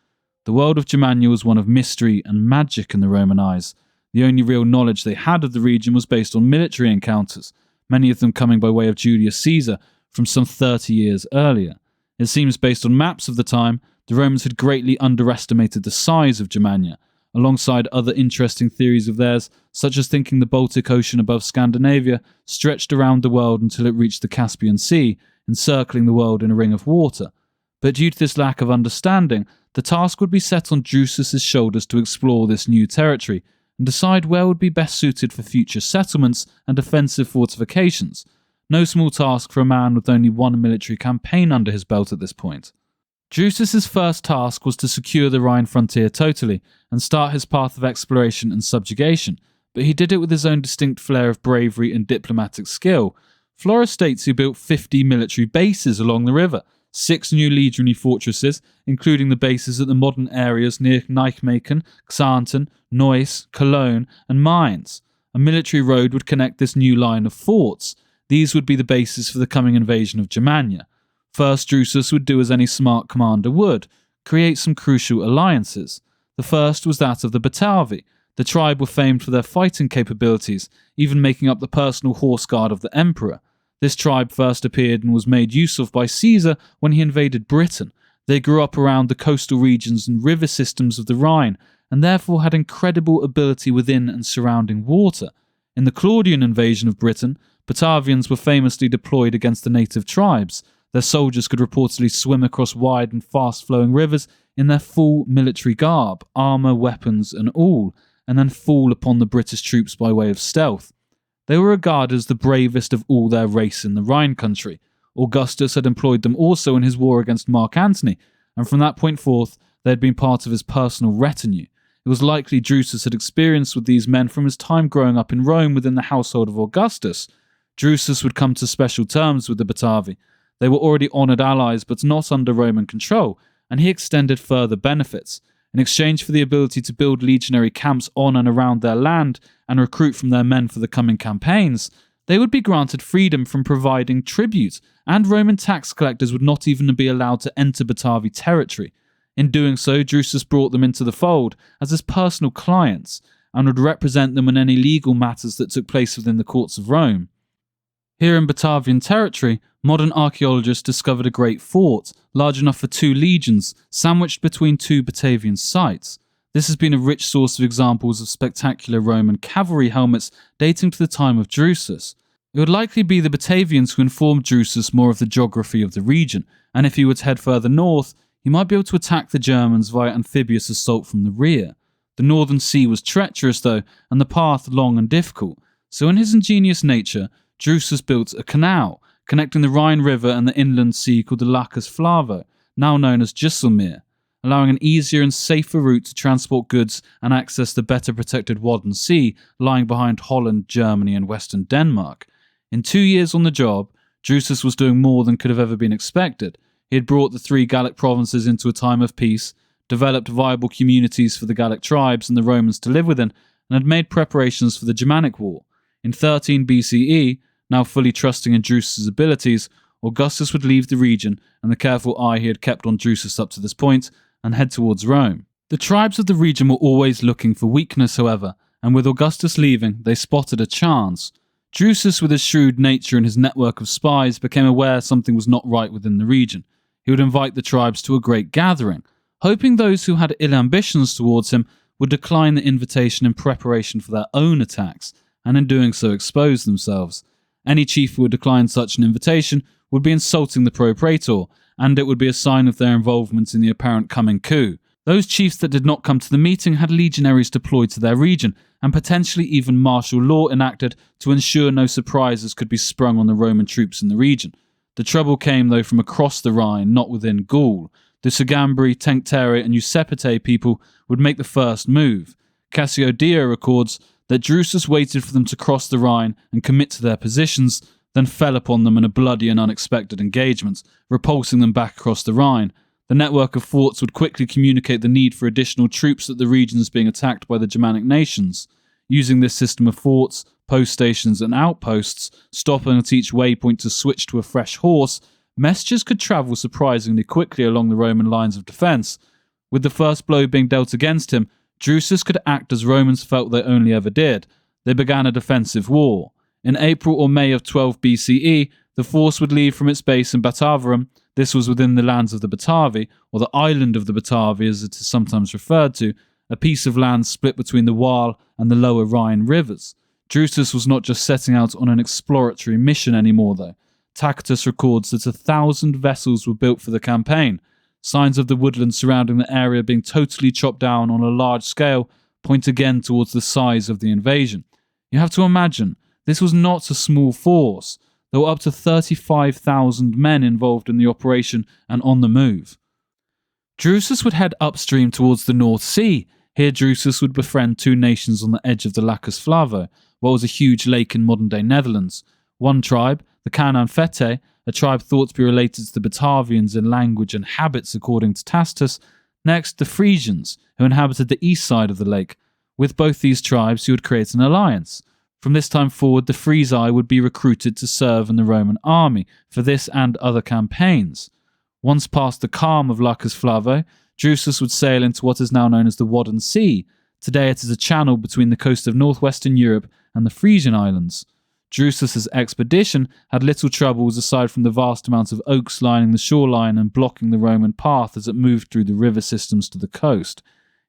The world of Germania was one of mystery and magic in the Roman eyes. The only real knowledge they had of the region was based on military encounters, many of them coming by way of Julius Caesar from some 30 years earlier. It seems, based on maps of the time, the Romans had greatly underestimated the size of Germania, alongside other interesting theories of theirs, such as thinking the Baltic Ocean above Scandinavia stretched around the world until it reached the Caspian Sea, encircling the world in a ring of water. But due to this lack of understanding, the task would be set on Drusus's shoulders to explore this new territory and decide where would be best suited for future settlements and defensive fortifications. No small task for a man with only one military campaign under his belt at this point. Drusus's first task was to secure the Rhine frontier totally and start his path of exploration and subjugation, but he did it with his own distinct flair of bravery and diplomatic skill. Florus states he built 50 military bases along the river, 6 new legionary fortresses, including the bases at the modern areas near Nijmegen, Xanten, Neuss, Cologne, and Mainz. A military road would connect this new line of forts. These would be the bases for the coming invasion of Germania. First, Drusus would do as any smart commander would, create some crucial alliances. The first was that of the Batavi. The tribe were famed for their fighting capabilities, even making up the personal horse guard of the emperor. This tribe first appeared and was made use of by Caesar when he invaded Britain. They grew up around the coastal regions and river systems of the Rhine, and therefore had incredible ability within and surrounding water. In the Claudian invasion of Britain, Batavians were famously deployed against the native tribes. Their soldiers could reportedly swim across wide and fast-flowing rivers in their full military garb, armour, weapons and all, and then fall upon the British troops by way of stealth. They were regarded as the bravest of all their race in the Rhine country. Augustus had employed them also in his war against Mark Antony, and from that point forth they had been part of his personal retinue. It was likely Drusus had experience with these men from his time growing up in Rome within the household of Augustus. Drusus would come to special terms with the Batavi. They were already honoured allies but not under Roman control, and he extended further benefits. In exchange for the ability to build legionary camps on and around their land and recruit from their men for the coming campaigns, they would be granted freedom from providing tribute, and Roman tax collectors would not even be allowed to enter Batavi territory. In doing so, Drusus brought them into the fold as his personal clients and would represent them in any legal matters that took place within the courts of Rome. Here in Batavian territory, modern archaeologists discovered a great fort, large enough for 2 legions, sandwiched between 2 Batavian sites. This has been a rich source of examples of spectacular Roman cavalry helmets dating to the time of Drusus. It would likely be the Batavians who informed Drusus more of the geography of the region, and if he were to head further north, he might be able to attack the Germans via amphibious assault from the rear. The northern sea was treacherous though, and the path long and difficult, so in his ingenious nature, Drusus built a canal connecting the Rhine River and the inland sea called the Lacus Flavo, now known as Gisselmeer, allowing an easier and safer route to transport goods and access the better protected Wadden Sea lying behind Holland, Germany and western Denmark. In 2 years on the job, Drusus was doing more than could have ever been expected. He had brought the 3 Gallic provinces into a time of peace, developed viable communities for the Gallic tribes and the Romans to live within, and had made preparations for the Germanic War. In 13 BCE, now fully trusting in Drusus's abilities, Augustus would leave the region and the careful eye he had kept on Drusus up to this point and head towards Rome. The tribes of the region were always looking for weakness, however, and with Augustus leaving, they spotted a chance. Drusus, with his shrewd nature and his network of spies, became aware something was not right within the region. He would invite the tribes to a great gathering, hoping those who had ill ambitions towards him would decline the invitation in preparation for their own attacks, and in doing so expose themselves. Any chief who would decline such an invitation would be insulting the pro-praetor, and it would be a sign of their involvement in the apparent coming coup. Those chiefs that did not come to the meeting had legionaries deployed to their region, and potentially even martial law enacted to ensure no surprises could be sprung on the Roman troops in the region. The trouble came, though, from across the Rhine, not within Gaul. The Sugambri, Tencteri and Eusepite people would make the first move. Cassiodorus records that Drusus waited for them to cross the Rhine and commit to their positions, then fell upon them in a bloody and unexpected engagement, repulsing them back across the Rhine. The network of forts would quickly communicate the need for additional troops that the region is being attacked by the Germanic nations. Using this system of forts, post stations and outposts, stopping at each waypoint to switch to a fresh horse, messages could travel surprisingly quickly along the Roman lines of defence. With the first blow being dealt against him, Drusus could act as Romans felt they only ever did. They began a defensive war. In April or May of 12 BCE, the force would leave from its base in Batavorum. This was within the lands of the Batavi, or the island of the Batavi as it is sometimes referred to, a piece of land split between the Waal and the lower Rhine rivers. Drusus was not just setting out on an exploratory mission anymore, though. Tacitus records that 1,000 vessels were built for the campaign. Signs of the woodland surrounding the area being totally chopped down on a large scale point again towards the size of the invasion. You have to imagine, this was not a small force. There were up to 35,000 men involved in the operation and on the move. Drusus would head upstream towards the North Sea. Here Drusus would befriend two nations on the edge of the Lacus Flavo, what was a huge lake in modern-day Netherlands. One tribe, the Canaan Fetae, a tribe thought to be related to the Batavians in language and habits according to Tacitus. Next, the Frisians, who inhabited the east side of the lake. With both these tribes, he would create an alliance. From this time forward, the Frisi would be recruited to serve in the Roman army for this and other campaigns. Once past the calm of Lacus Flavo, Drusus would sail into what is now known as the Wadden Sea. Today it is a channel between the coast of northwestern Europe and the Frisian Islands. Drusus's expedition had little troubles aside from the vast amounts of oaks lining the shoreline and blocking the Roman path as it moved through the river systems to the coast.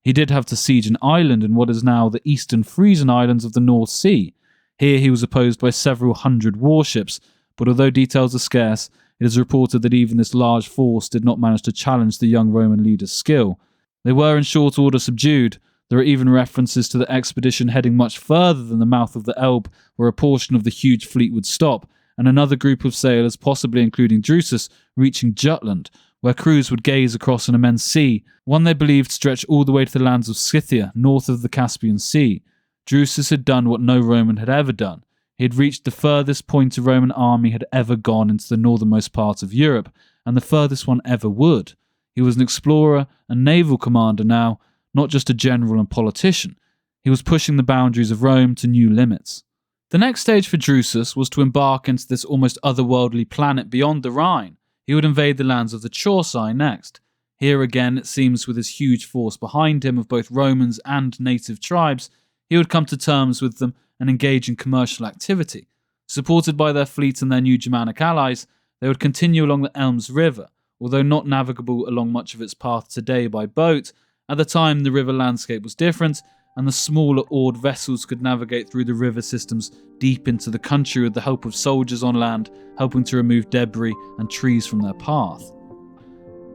He did have to siege an island in what is now the eastern Frisian Islands of the North Sea. Here he was opposed by several hundred warships, but although details are scarce, it is reported that even this large force did not manage to challenge the young Roman leader's skill. They were in short order subdued. There are even references to the expedition heading much further than the mouth of the Elbe, where a portion of the huge fleet would stop, and another group of sailors, possibly including Drusus, reaching Jutland, where crews would gaze across an immense sea, one they believed stretched all the way to the lands of Scythia, north of the Caspian Sea. Drusus had done what no Roman had ever done. He had reached the furthest point a Roman army had ever gone into the northernmost part of Europe, and the furthest one ever would. He was an explorer and naval commander now, not just a general and politician. He was pushing the boundaries of Rome to new limits. The next stage for Drusus was to embark into this almost otherworldly planet beyond the Rhine. He would invade the lands of the Chauci next. Here again, it seems with his huge force behind him of both Romans and native tribes, he would come to terms with them and engage in commercial activity. Supported by their fleet and their new Germanic allies, they would continue along the Elms River. Although not navigable along much of its path today by boat, at the time the river landscape was different, and the smaller oared vessels could navigate through the river systems deep into the country with the help of soldiers on land, helping to remove debris and trees from their path.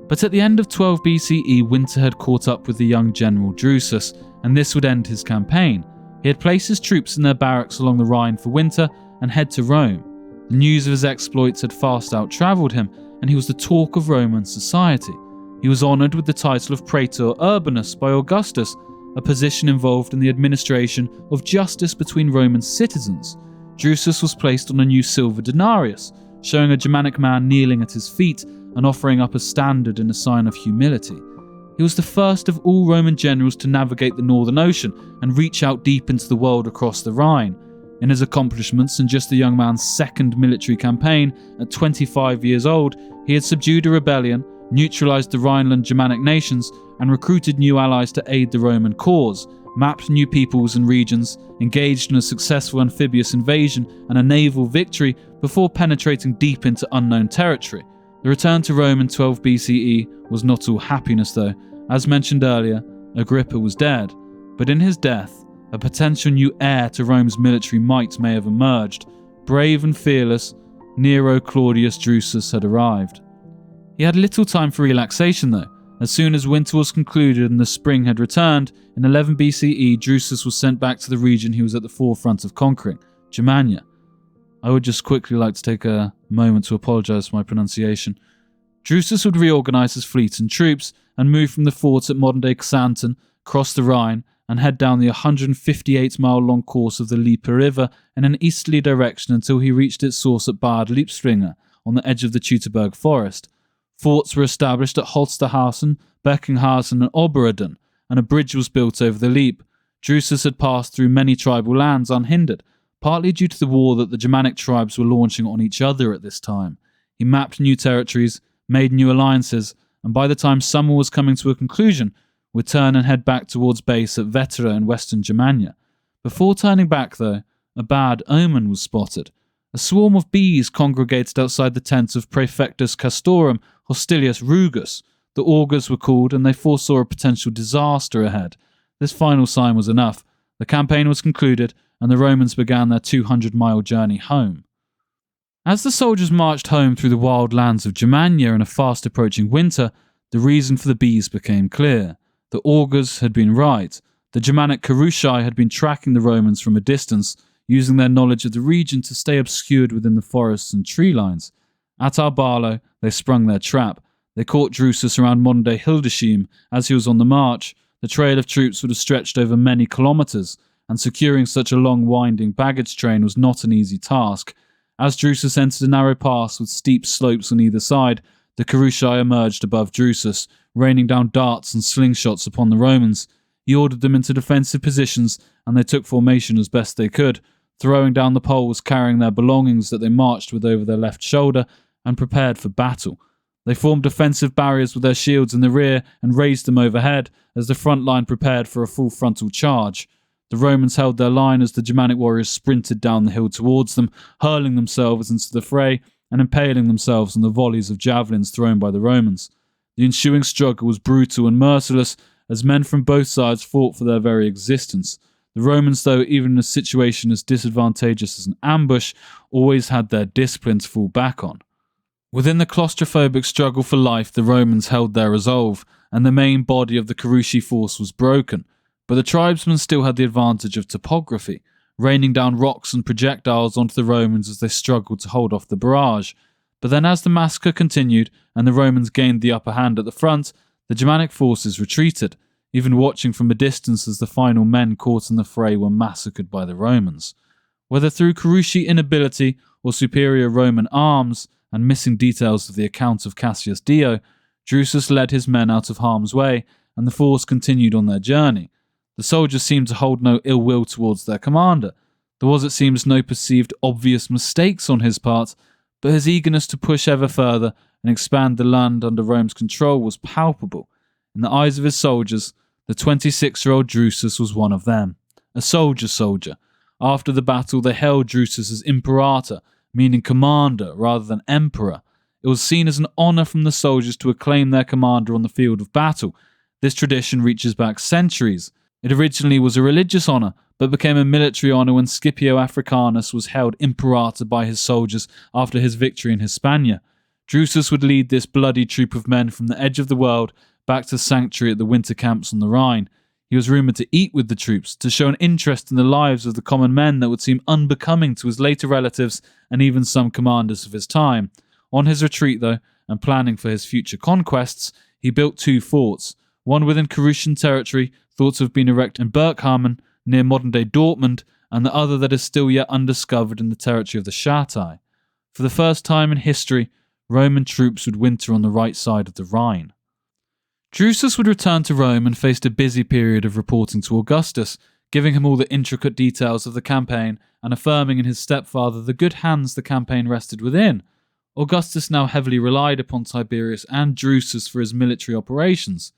But at the end of 12 BCE, winter had caught up with the young general Drusus, and this would end his campaign. He had placed his troops in their barracks along the Rhine for winter and head to Rome. The news of his exploits had fast out-travelled him, and he was the talk of Roman society. He was honoured with the title of Praetor Urbanus by Augustus, a position involved in the administration of justice between Roman citizens. Drusus was placed on a new silver denarius, showing a Germanic man kneeling at his feet and offering up a standard in a sign of humility. He was the first of all Roman generals to navigate the Northern Ocean and reach out deep into the world across the Rhine. In his accomplishments in just the young man's second military campaign, at 25 years old, he had subdued a rebellion, neutralized the Rhineland Germanic nations, and recruited new allies to aid the Roman cause, mapped new peoples and regions, engaged in a successful amphibious invasion and a naval victory before penetrating deep into unknown territory. The return to Rome in 12 BCE was not all happiness though. As mentioned earlier, Agrippa was dead, but in his death, a potential new heir to Rome's military might may have emerged. Brave and fearless, Nero Claudius Drusus had arrived. He had little time for relaxation though. As soon as winter was concluded and the spring had returned, in 11 BCE Drusus was sent back to the region he was at the forefront of conquering, Germania. I would just quickly like to take a moment to apologise for my pronunciation. Drusus would reorganise his fleet and troops and move from the fort at modern-day Xanten, cross the Rhine, and head down the 158-mile-long course of the Lippe River in an easterly direction until he reached its source at Bad Lippspringe, on the edge of the Teutoburg forest. Forts were established at Holsterhausen, Beckenhausen and Obereden, and a bridge was built over the Lippe. Drusus had passed through many tribal lands unhindered, partly due to the war that the Germanic tribes were launching on each other at this time. He mapped new territories, made new alliances, and by the time summer was coming to a conclusion, would turn and head back towards base at Vetera in western Germania. Before turning back though, a bad omen was spotted. A swarm of bees congregated outside the tent of Praefectus Castorum Hostilius Rugus. The augurs were called and they foresaw a potential disaster ahead. This final sign was enough. The campaign was concluded and the Romans began their 200-mile journey home. As the soldiers marched home through the wild lands of Germania in a fast approaching winter, the reason for the bees became clear. The augurs had been right. The Germanic Carucii had been tracking the Romans from a distance, using their knowledge of the region to stay obscured within the forests and tree lines. At Arbalo, they sprung their trap. They caught Drusus around modern-day Hildesheim as he was on the march. The trail of troops would have stretched over many kilometres, and securing such a long winding baggage train was not an easy task. As Drusus entered a narrow pass with steep slopes on either side, the Carucii emerged above Drusus, raining down darts and slingshots upon the Romans. He ordered them into defensive positions, and they took formation as best they could, throwing down the poles carrying their belongings that they marched with over their left shoulder, and prepared for battle. They formed defensive barriers with their shields in the rear and raised them overhead as the front line prepared for a full frontal charge. The Romans held their line as the Germanic warriors sprinted down the hill towards them, hurling themselves into the fray and impaling themselves on the volleys of javelins thrown by the Romans. The ensuing struggle was brutal and merciless as men from both sides fought for their very existence. The Romans, though, even in a situation as disadvantageous as an ambush, always had their discipline to fall back on. Within the claustrophobic struggle for life, the Romans held their resolve, and the main body of the Carucii force was broken. But the tribesmen still had the advantage of topography, raining down rocks and projectiles onto the Romans as they struggled to hold off the barrage. But then as the massacre continued and the Romans gained the upper hand at the front, the Germanic forces retreated, even watching from a distance as the final men caught in the fray were massacred by the Romans. Whether through Carucii inability or superior Roman arms and missing details of the account of Cassius Dio, Drusus led his men out of harm's way and the force continued on their journey. The soldiers seemed to hold no ill will towards their commander. There was, it seems, no perceived obvious mistakes on his part, but his eagerness to push ever further and expand the land under Rome's control was palpable. In the eyes of his soldiers, the 26-year-old Drusus was one of them, a soldier. After the battle, they hailed Drusus as imperator, meaning commander rather than emperor. It was seen as an honour from the soldiers to acclaim their commander on the field of battle. This tradition reaches back centuries. It originally was a religious honour, but became a military honour when Scipio Africanus was held imperator by his soldiers after his victory in Hispania. Drusus would lead this bloody troop of men from the edge of the world back to sanctuary at the winter camps on the Rhine. He was rumoured to eat with the troops, to show an interest in the lives of the common men that would seem unbecoming to his later relatives and even some commanders of his time. On his retreat, though, and planning for his future conquests, he built 2 forts, one within Carusian territory, thought to have been erected in Berghamen, near modern-day Dortmund, and the other that is still yet undiscovered in the territory of the Gestae. For the first time in history, Roman troops would winter on the right side of the Rhine. Drusus would return to Rome and faced a busy period of reporting to Augustus, giving him all the intricate details of the campaign and affirming in his stepfather the good hands the campaign rested within. Augustus now heavily relied upon Tiberius and Drusus for his military operations.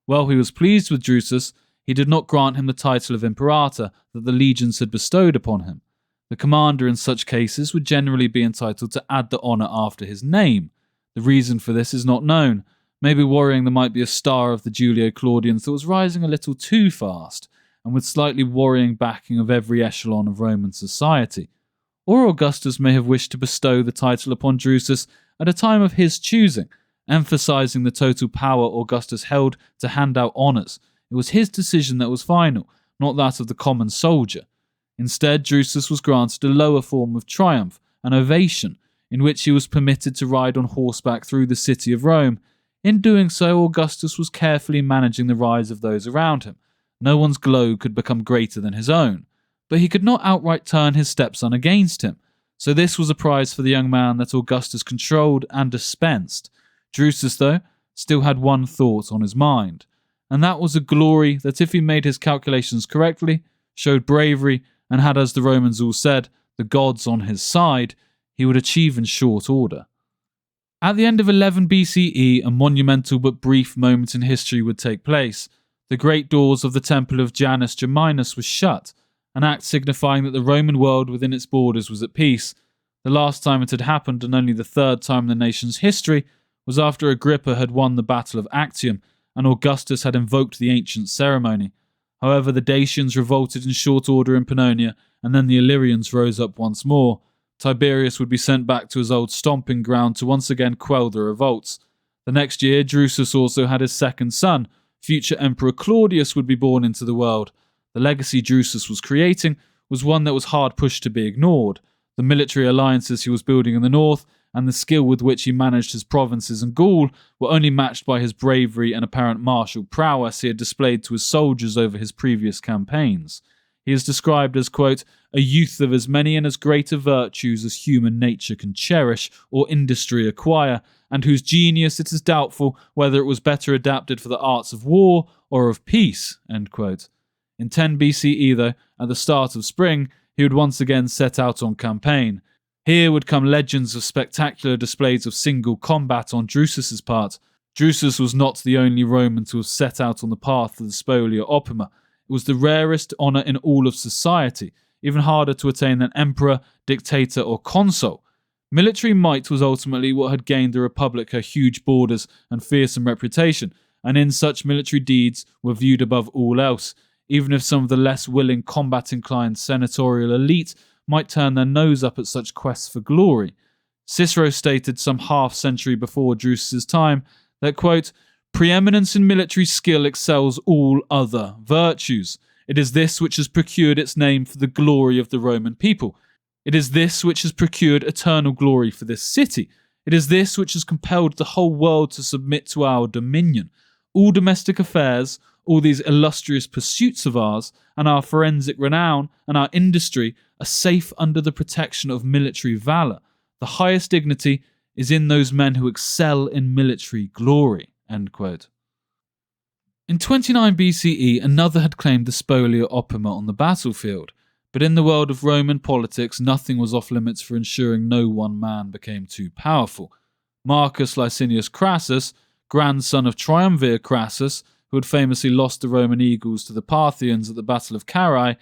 While he was pleased with Drusus, he did not grant him the title of imperator that the legions had bestowed upon him. The commander in such cases would generally be entitled to add the honour after his name. The reason for this is not known, maybe worrying there might be a star of the Julio-Claudians that was rising a little too fast, and with slightly worrying backing of every echelon of Roman society. Or Augustus may have wished to bestow the title upon Drusus at a time of his choosing, emphasising the total power Augustus held to hand out honours. It was his decision that was final, not that of the common soldier. Instead, Drusus was granted a lower form of triumph, an ovation, in which he was permitted to ride on horseback through the city of Rome. In doing so, Augustus was carefully managing the rise of those around him. No one's glow could become greater than his own, but he could not outright turn his stepson against him. So this was a prize for the young man that Augustus controlled and dispensed. Drusus, though, still had one thought on his mind, and that was a glory that, if he made his calculations correctly, showed bravery, and had, as the Romans all said, the gods on his side, he would achieve in short order. At the end of 11 BCE, a monumental but brief moment in history would take place. The great doors of the temple of Janus Geminus were shut, an act signifying that the Roman world within its borders was at peace. The last time it had happened, and only the third time in the nation's history, was after Agrippa had won the Battle of Actium, and Augustus had invoked the ancient ceremony. However, the Dacians revolted in short order in Pannonia, and then the Illyrians rose up once more. Tiberius would be sent back to his old stomping ground to once again quell the revolts. The next year, Drusus also had his second son. Future Emperor Claudius would be born into the world. The legacy Drusus was creating was one that was hard pushed to be ignored. The military alliances he was building in the north, and the skill with which he managed his provinces in Gaul, were only matched by his bravery and apparent martial prowess he had displayed to his soldiers over his previous campaigns. He is described as, quote, a youth of as many and as greater virtues as human nature can cherish or industry acquire, and whose genius it is doubtful whether it was better adapted for the arts of war or of peace, end quote. In 10 BCE, though, at the start of spring, he would once again set out on campaign. Here would come legends of spectacular displays of single combat on Drusus's part. Drusus was not the only Roman to have set out on the path of the Spolia Opima. It was the rarest honour in all of society, even harder to attain than emperor, dictator, or consul. Military might was ultimately what had gained the Republic her huge borders and fearsome reputation, and in such military deeds were viewed above all else, even if some of the less willing combat-inclined senatorial elite might turn their nose up at such quests for glory. Cicero stated some half-century before Drusus's time that, quote, preeminence in military skill excels all other virtues. It is this which has procured its name for the glory of the Roman people. It is this which has procured eternal glory for this city. It is this which has compelled the whole world to submit to our dominion. All domestic affairs, all these illustrious pursuits of ours, and our forensic renown, and our industry, are safe under the protection of military valour. The highest dignity is in those men who excel in military glory. End quote. In 29 BCE, another had claimed the Spolia Opima on the battlefield, but in the world of Roman politics, nothing was off limits for ensuring no one man became too powerful. Marcus Licinius Crassus, grandson of Triumvir Crassus, who had famously lost the Roman eagles to the Parthians at the Battle of Carrhae,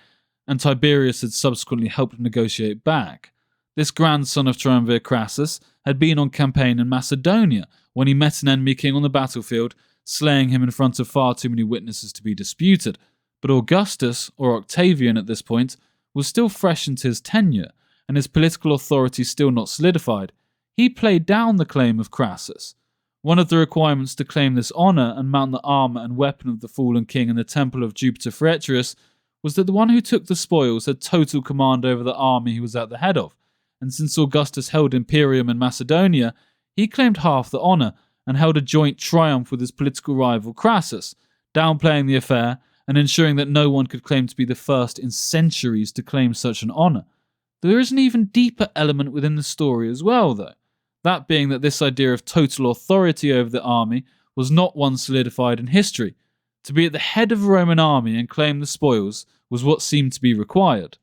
and Tiberius had subsequently helped negotiate back. This grandson of Triumvir Crassus had been on campaign in Macedonia when he met an enemy king on the battlefield, slaying him in front of far too many witnesses to be disputed. But Augustus, or Octavian at this point, was still fresh into his tenure, and his political authority still not solidified. He played down the claim of Crassus. One of the requirements to claim this honour and mount the armour and weapon of the fallen king in the temple of Jupiter Fraterus was that the one who took the spoils had total command over the army he was at the head of, and since Augustus held Imperium in Macedonia, he claimed half the honour and held a joint triumph with his political rival Crassus, downplaying the affair and ensuring that no one could claim to be the first in centuries to claim such an honour. There is an even deeper element within the story as well, though. That being that this idea of total authority over the army was not one solidified in history. To be at the head of a Roman army and claim the spoils was what seemed to be required.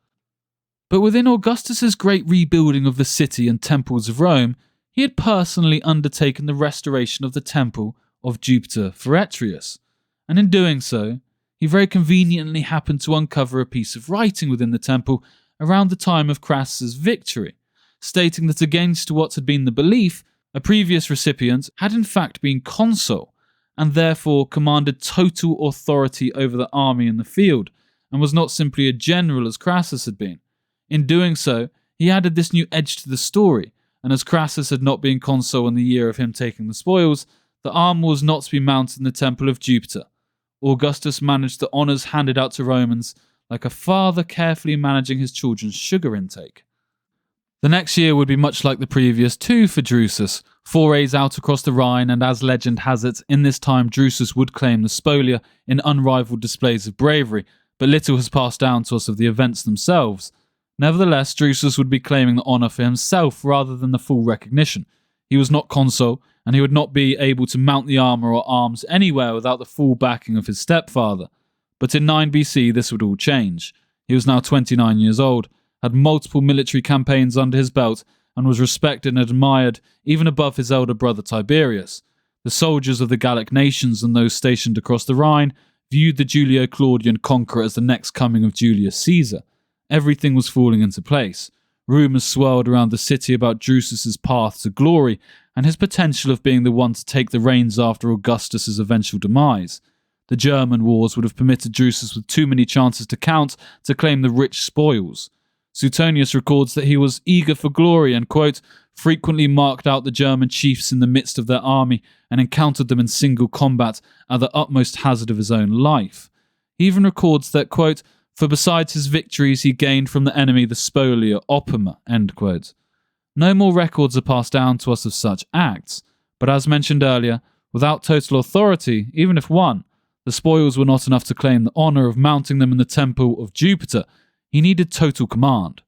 But within Augustus's great rebuilding of the city and temples of Rome, he had personally undertaken the restoration of the temple of Jupiter Feretrius, and in doing so, he very conveniently happened to uncover a piece of writing within the temple around the time of Crassus's victory, stating that against what had been the belief, a previous recipient had in fact been consul, and therefore commanded total authority over the army in the field, and was not simply a general as Crassus had been. In doing so, he added this new edge to the story, and as Crassus had not been consul in the year of him taking the spoils, the armour was not to be mounted in the temple of Jupiter. Augustus managed the honours handed out to Romans like a father carefully managing his children's sugar intake. The next year would be much like the previous two for Drusus, forays out across the Rhine, and as legend has it, in this time Drusus would claim the spolia in unrivalled displays of bravery, but little has passed down to us of the events themselves. Nevertheless, Drusus would be claiming the honour for himself rather than the full recognition. He was not consul, and he would not be able to mount the armour or arms anywhere without the full backing of his stepfather. But in 9 BC this would all change. He was now 29 years old, had multiple military campaigns under his belt, and was respected and admired even above his elder brother Tiberius. The soldiers of the Gallic nations and those stationed across the Rhine viewed the Julio-Claudian conqueror as the next coming of Julius Caesar. Everything was falling into place. Rumours swirled around the city about Drusus's path to glory and his potential of being the one to take the reins after Augustus's eventual demise. The German wars would have permitted Drusus with too many chances to count to claim the rich spoils. Suetonius records that he was eager for glory and, quote, frequently marked out the German chiefs in the midst of their army and encountered them in single combat at the utmost hazard of his own life. He even records that, quote, for besides his victories he gained from the enemy the spolia opima, end quote. No more records are passed down to us of such acts, but as mentioned earlier, without total authority, even if won, the spoils were not enough to claim the honour of mounting them in the temple of Jupiter. He needed total command.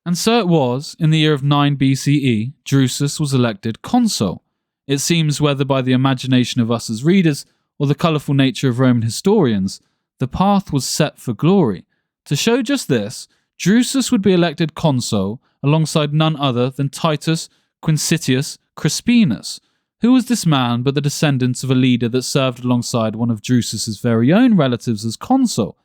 And so it was, in the year of 9 BCE, Drusus was elected consul. It seems, whether by the imagination of us as readers or the colourful nature of Roman historians, the path was set for glory. To show just this, Drusus would be elected consul alongside none other than Titus Quinctius Crispinus. Who was this man but the descendant of a leader that served alongside one of Drusus's very own relatives as consul?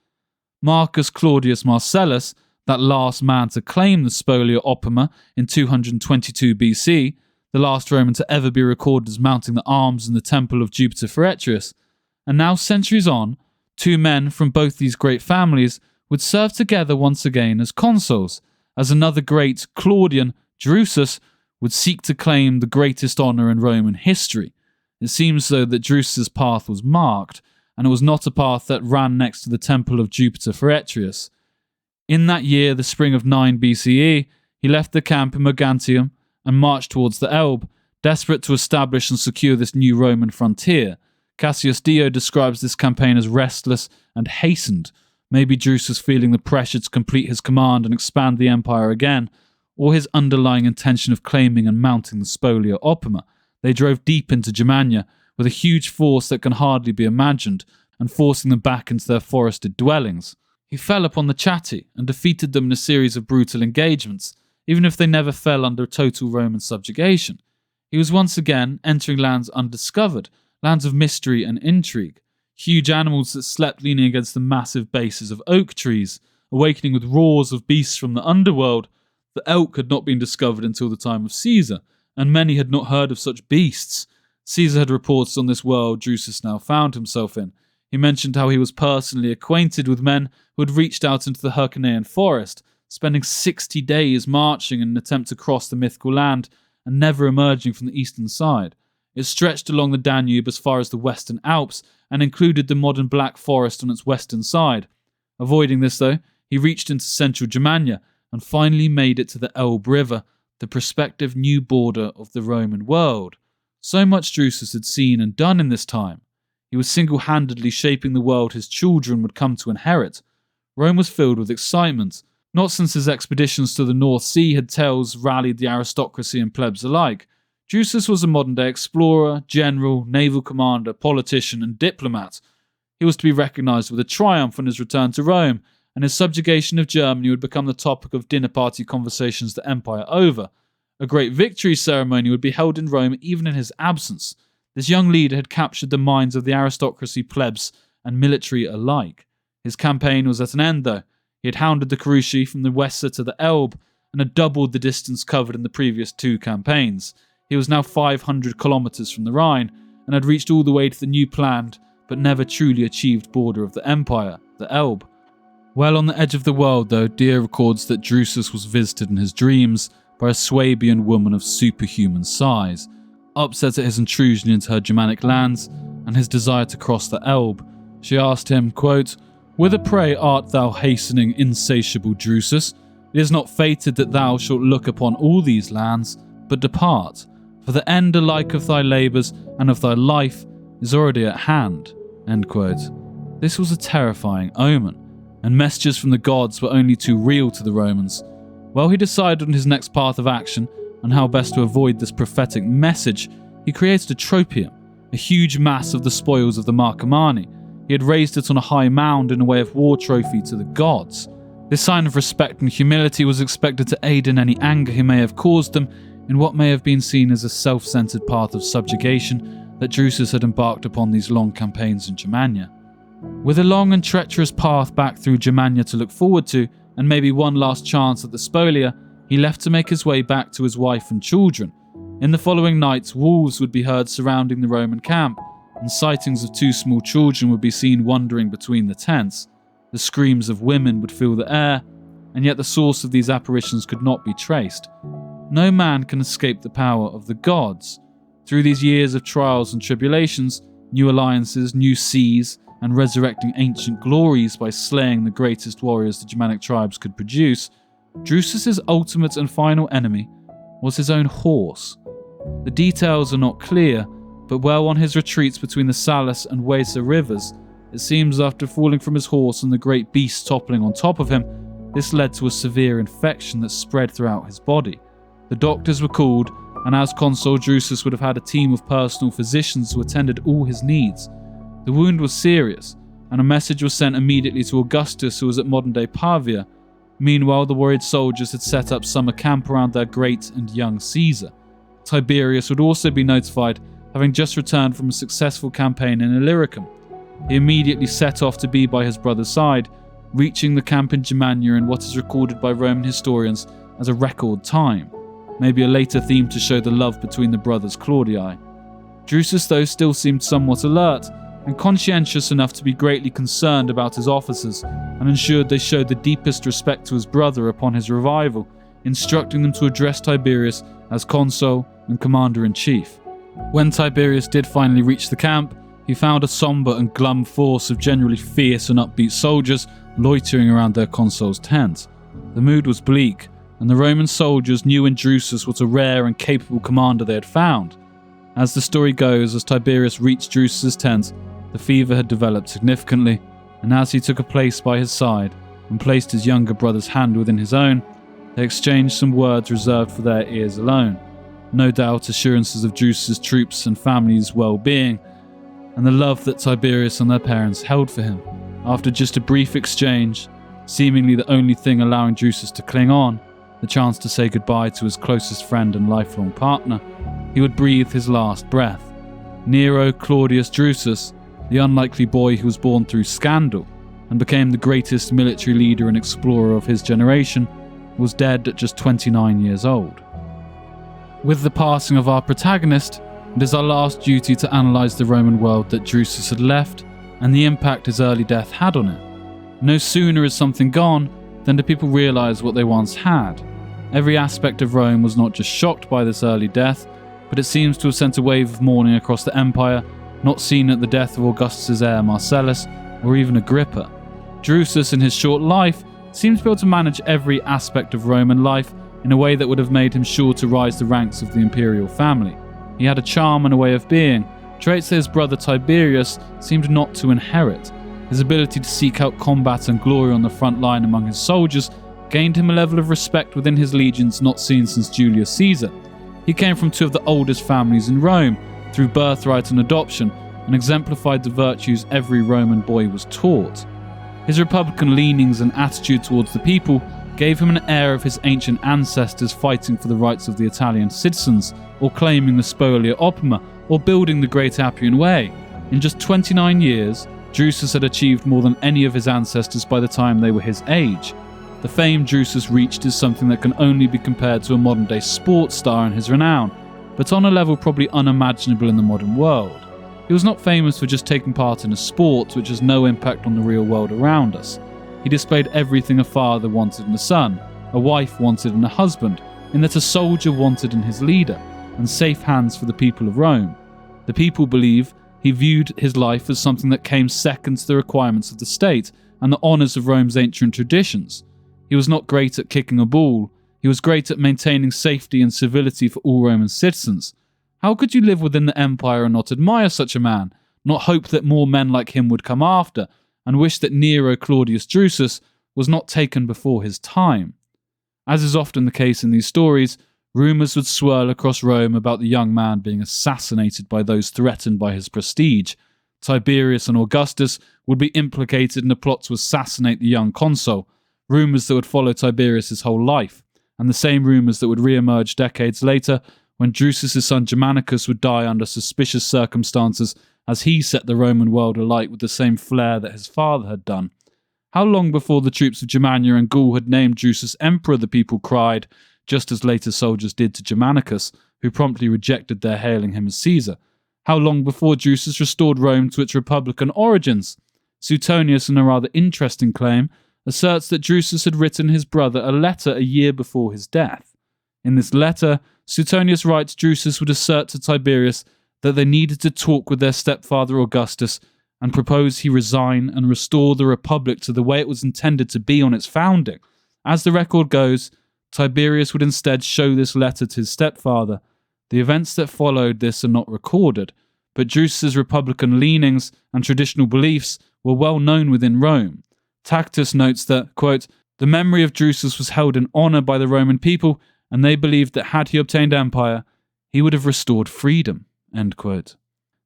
Marcus Claudius Marcellus, that last man to claim the spolia opima in 222 BC, the last Roman to ever be recorded as mounting the arms in the temple of Jupiter Feretrius, and now centuries on, two men from both these great families would serve together once again as consuls, as another great Claudian, Drusus, would seek to claim the greatest honour in Roman history. It seems, though, that Drusus's path was marked, and it was not a path that ran next to the temple of Jupiter Feretrius. In that year, the spring of 9 BCE, he left the camp in Mogontium and marched towards the Elbe, desperate to establish and secure this new Roman frontier. Cassius Dio describes this campaign as restless and hastened, maybe Drusus feeling the pressure to complete his command and expand the empire again, or his underlying intention of claiming and mounting the spolia opima. They drove deep into Germania, with a huge force that can hardly be imagined, and forcing them back into their forested dwellings. He fell upon the Chatti and defeated them in a series of brutal engagements, even if they never fell under total Roman subjugation. He was once again entering lands undiscovered, lands of mystery and intrigue. Huge animals that slept leaning against the massive bases of oak trees, awakening with roars of beasts from the underworld. The elk had not been discovered until the time of Caesar, and many had not heard of such beasts. Caesar had reports on this world Drusus now found himself in. He mentioned how he was personally acquainted with men who had reached out into the Hercynian forest, spending 60 days marching in an attempt to cross the mythical land and never emerging from the eastern side. It stretched along the Danube as far as the Western Alps and included the modern Black Forest on its western side. Avoiding this, though, he reached into central Germania and finally made it to the Elbe River, the prospective new border of the Roman world. So much Drusus had seen and done in this time. He was single-handedly shaping the world his children would come to inherit. Rome was filled with excitement, not since his expeditions to the North Sea had tales rallied the aristocracy and plebs alike. Drusus was a modern-day explorer, general, naval commander, politician, and diplomat. He was to be recognised with a triumph on his return to Rome, and his subjugation of Germany would become the topic of dinner party conversations the empire over. A great victory ceremony would be held in Rome even in his absence. This young leader had captured the minds of the aristocracy, plebs, and military alike. His campaign was at an end, though. He had hounded the Carusi from the Weser to the Elbe, and had doubled the distance covered in the previous 2 campaigns. He was now 500 kilometres from the Rhine, and had reached all the way to the new planned, but never truly achieved border of the empire, the Elbe. Well on the edge of the world, though, Dio records that Drusus was visited in his dreams by a Swabian woman of superhuman size, upset at his intrusion into her Germanic lands and his desire to cross the Elbe. She asked him, quote, "Whither pray art thou hastening, insatiable Drusus? It is not fated that thou shalt look upon all these lands, but depart, for the end alike of thy labours and of thy life is already at hand." End quote. This was a terrifying omen, and messages from the gods were only too real to the Romans. While he decided on his next path of action and how best to avoid this prophetic message, he created a tropium, a huge mass of the spoils of the Marcomanni. He had raised it on a high mound in a way of war trophy to the gods. This sign of respect and humility was expected to aid in any anger he may have caused them in what may have been seen as a self-centered path of subjugation that Drusus had embarked upon these long campaigns in Germania. With a long and treacherous path back through Germania to look forward to, and maybe one last chance at the Spolia, he left to make his way back to his wife and children. In the following nights, wolves would be heard surrounding the Roman camp, and sightings of 2 small children would be seen wandering between the tents. The screams of women would fill the air, and yet the source of these apparitions could not be traced. No man can escape the power of the gods. Through these years of trials and tribulations, new alliances, new seas, and resurrecting ancient glories by slaying the greatest warriors the Germanic tribes could produce, Drusus's ultimate and final enemy was his own horse. The details are not clear, but while on his retreats between the Salus and Weser rivers, it seems after falling from his horse and the great beast toppling on top of him, this led to a severe infection that spread throughout his body. The doctors were called, and as consul, Drusus would have had a team of personal physicians who attended all his needs. The wound was serious, and a message was sent immediately to Augustus, who was at modern-day Pavia. Meanwhile, the worried soldiers had set up summer camp around their great and young Caesar. Tiberius would also be notified, having just returned from a successful campaign in Illyricum. He immediately set off to be by his brother's side, reaching the camp in Germania in what is recorded by Roman historians as a record time, maybe a later theme to show the love between the brothers Claudii. Drusus, though, still seemed somewhat alert and conscientious enough to be greatly concerned about his officers, and ensured they showed the deepest respect to his brother upon his revival, instructing them to address Tiberius as consul and commander-in-chief. When Tiberius did finally reach the camp, he found a sombre and glum force of generally fierce and upbeat soldiers loitering around their consul's tent. The mood was bleak, and the Roman soldiers knew in Drusus what a rare and capable commander they had found. As the story goes, as Tiberius reached Drusus's tent, the fever had developed significantly, and as he took a place by his side and placed his younger brother's hand within his own, they exchanged some words reserved for their ears alone. No doubt assurances of Drusus's troops and family's well-being, and the love that Tiberius and their parents held for him. After just a brief exchange, seemingly the only thing allowing Drusus to cling on, the chance to say goodbye to his closest friend and lifelong partner, he would breathe his last breath. Nero Claudius Drusus, the unlikely boy who was born through scandal and became the greatest military leader and explorer of his generation, was dead at just 29 years old. With the passing of our protagonist, it is our last duty to analyse the Roman world that Drusus had left and the impact his early death had on it. No sooner is something gone than do people realise what they once had. Every aspect of Rome was not just shocked by this early death, but it seems to have sent a wave of mourning across the empire, not seen at the death of Augustus' heir Marcellus or even Agrippa. Drusus, in his short life, seems to be able to manage every aspect of Roman life in a way that would have made him sure to rise the ranks of the imperial family. He had a charm and a way of being, traits that his brother Tiberius seemed not to inherit. His ability to seek out combat and glory on the front line among his soldiers gained him a level of respect within his legions not seen since Julius Caesar. He came from 2 of the oldest families in Rome, through birthright and adoption, and exemplified the virtues every Roman boy was taught. His republican leanings and attitude towards the people gave him an air of his ancient ancestors fighting for the rights of the Italian citizens, or claiming the Spolia Opima, or building the Great Appian Way. In just 29 years, Drusus had achieved more than any of his ancestors by the time they were his age. The fame Drusus reached is something that can only be compared to a modern-day sports star in his renown, but on a level probably unimaginable in the modern world. He was not famous for just taking part in a sport which has no impact on the real world around us. He displayed everything a father wanted in a son, a wife wanted in a husband, in that a soldier wanted in his leader, and safe hands for the people of Rome. The people believe he viewed his life as something that came second to the requirements of the state and the honours of Rome's ancient traditions. He was not great at kicking a ball, he was great at maintaining safety and civility for all Roman citizens. How could you live within the empire and not admire such a man, not hope that more men like him would come after, and wish that Nero Claudius Drusus was not taken before his time? As is often the case in these stories, rumours would swirl across Rome about the young man being assassinated by those threatened by his prestige. Tiberius and Augustus would be implicated in a plot to assassinate the young consul, rumours that would follow Tiberius' whole life, and the same rumours that would re-emerge decades later when Drusus' son Germanicus would die under suspicious circumstances as he set the Roman world alight with the same flair that his father had done. How long before the troops of Germania and Gaul had named Drusus emperor the people cried, just as later soldiers did to Germanicus, who promptly rejected their hailing him as Caesar? How long before Drusus restored Rome to its republican origins? Suetonius, in a rather interesting claim, asserts that Drusus had written his brother a letter a year before his death. In this letter, Suetonius writes Drusus would assert to Tiberius that they needed to talk with their stepfather Augustus and propose he resign and restore the republic to the way it was intended to be on its founding. As the record goes, Tiberius would instead show this letter to his stepfather. The events that followed this are not recorded, but Drusus' republican leanings and traditional beliefs were well known within Rome. Tacitus notes that, quote, "The memory of Drusus was held in honour by the Roman people, and they believed that had he obtained empire, he would have restored freedom." End quote.